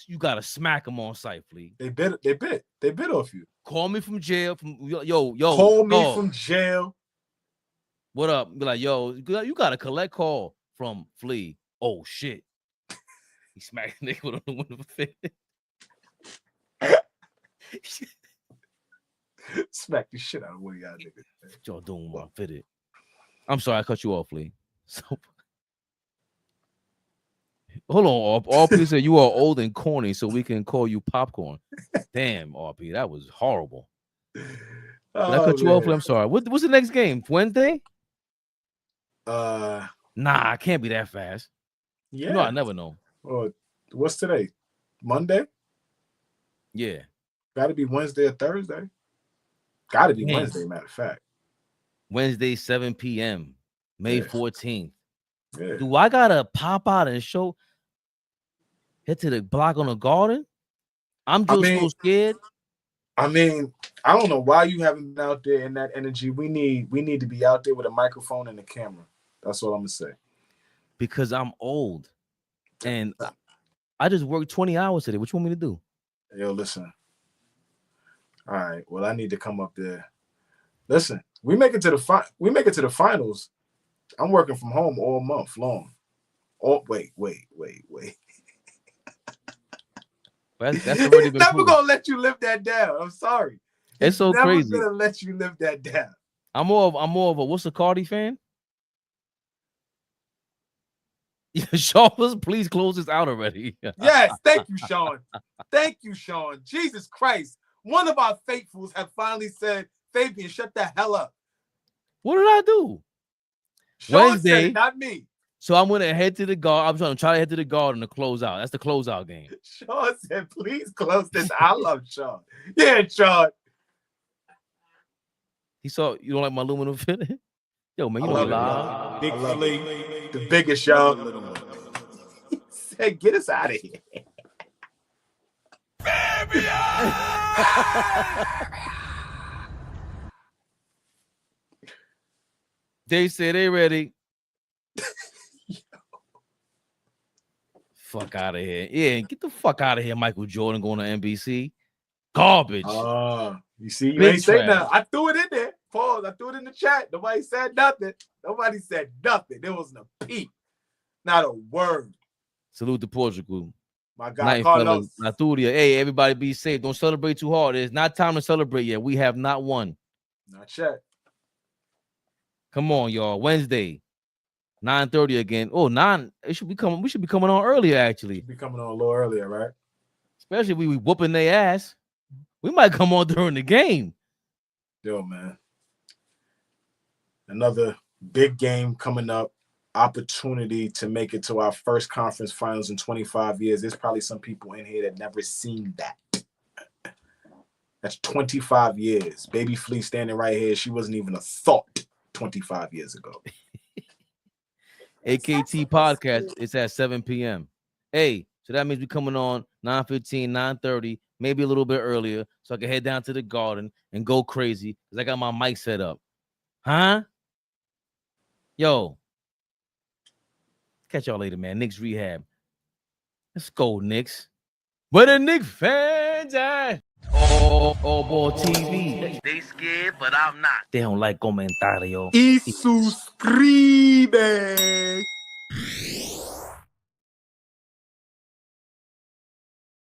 you gotta smack them on sight, Flea. They bit off you. Call me from jail. Yo. Call me from jail. What up? Be like, yo, you got a collect call from Flea. Oh shit. He smacked the nigga with an aluminum fitted. Smack the shit out of one of y'all niggas. What y'all doing with my fitted? I'm sorry, I cut you off, Lee. So hold on, RP said you are old and corny, so we can call you popcorn. Damn, RP, that was horrible. Did I cut you off? I'm sorry. What's the next game? Wednesday? Nah, I can't be that fast. Yeah. You know, I never know. Oh, what's today? Monday? Yeah. Gotta be Wednesday or Thursday. Gotta be Wednesday, matter of fact. Wednesday, 7 p.m. May 14th. Yeah. Do I gotta pop out and head to the block on the Garden? I'm just so scared. I mean, I don't know why you haven't been out there in that energy. We need to be out there with a microphone and a camera. That's all I'm gonna say. Because I'm old. And I just worked 20 hours today. What you want me to do? Yo, listen. All right. Well, I need to come up there. Listen, we make it to the finals. I'm working from home all month long. Oh, wait. That's already been never proven. gonna let you live that down. I'm sorry. It's so never crazy. Gonna let you live that down. I'm more of a what's a Cardi fan? Sean, please close this out already. Yes, thank you, Sean. Thank you, Sean. Jesus Christ. One of our faithfuls have finally said, Fabian, shut the hell up. What did I do? Sean Wednesday, said it, not me. So I'm gonna head to the Garden. I'm trying to head to the Garden to close out. That's the closeout game. Sean said, please close this. I love Sean. Yeah, Sean. He saw you don't like my aluminum fitting? Yo, man, you know live. Big Flea, the biggest, y'all. He said, get us out of here. They said they ready. Fuck out of here. Yeah, get the fuck out of here, Michael Jordan going to NBC. Garbage. You see, you Big ain't say trash. nothing. I threw it in there. Pause. I threw it in the chat. Nobody said nothing. Nobody said nothing. There wasn't a peep. Not a word. Salute to Portugal. My God, Carlos. Naturia. Hey, everybody be safe. Don't celebrate too hard. It's not time to celebrate yet. We have not won. Not yet. Come on, y'all. Wednesday, 9:30 again. Oh, 9. It should be coming. We should be coming on earlier, actually. Be coming on a little earlier, right? Especially if we whooping their ass. We might come on during the game. Yo, man. Another big game coming up. Opportunity to make it to our first conference finals in 25 years. There's probably some people in here that never seen that. That's 25 years. Baby Flea standing right here. She wasn't even a thought 25 years ago. AKT podcast. It's at 7 p.m. Hey, so that means we coming on 9:15, 9:30. maybe a little bit earlier, so I can head down to the garden and go crazy because I got my mic set up. Huh? Yo. Catch y'all later, man. Knicks Rehab. Let's go, Knicks. Where the Knicks fans at? AllBall TV. They scared, but I'm not. They don't like comentario. Y suscribe.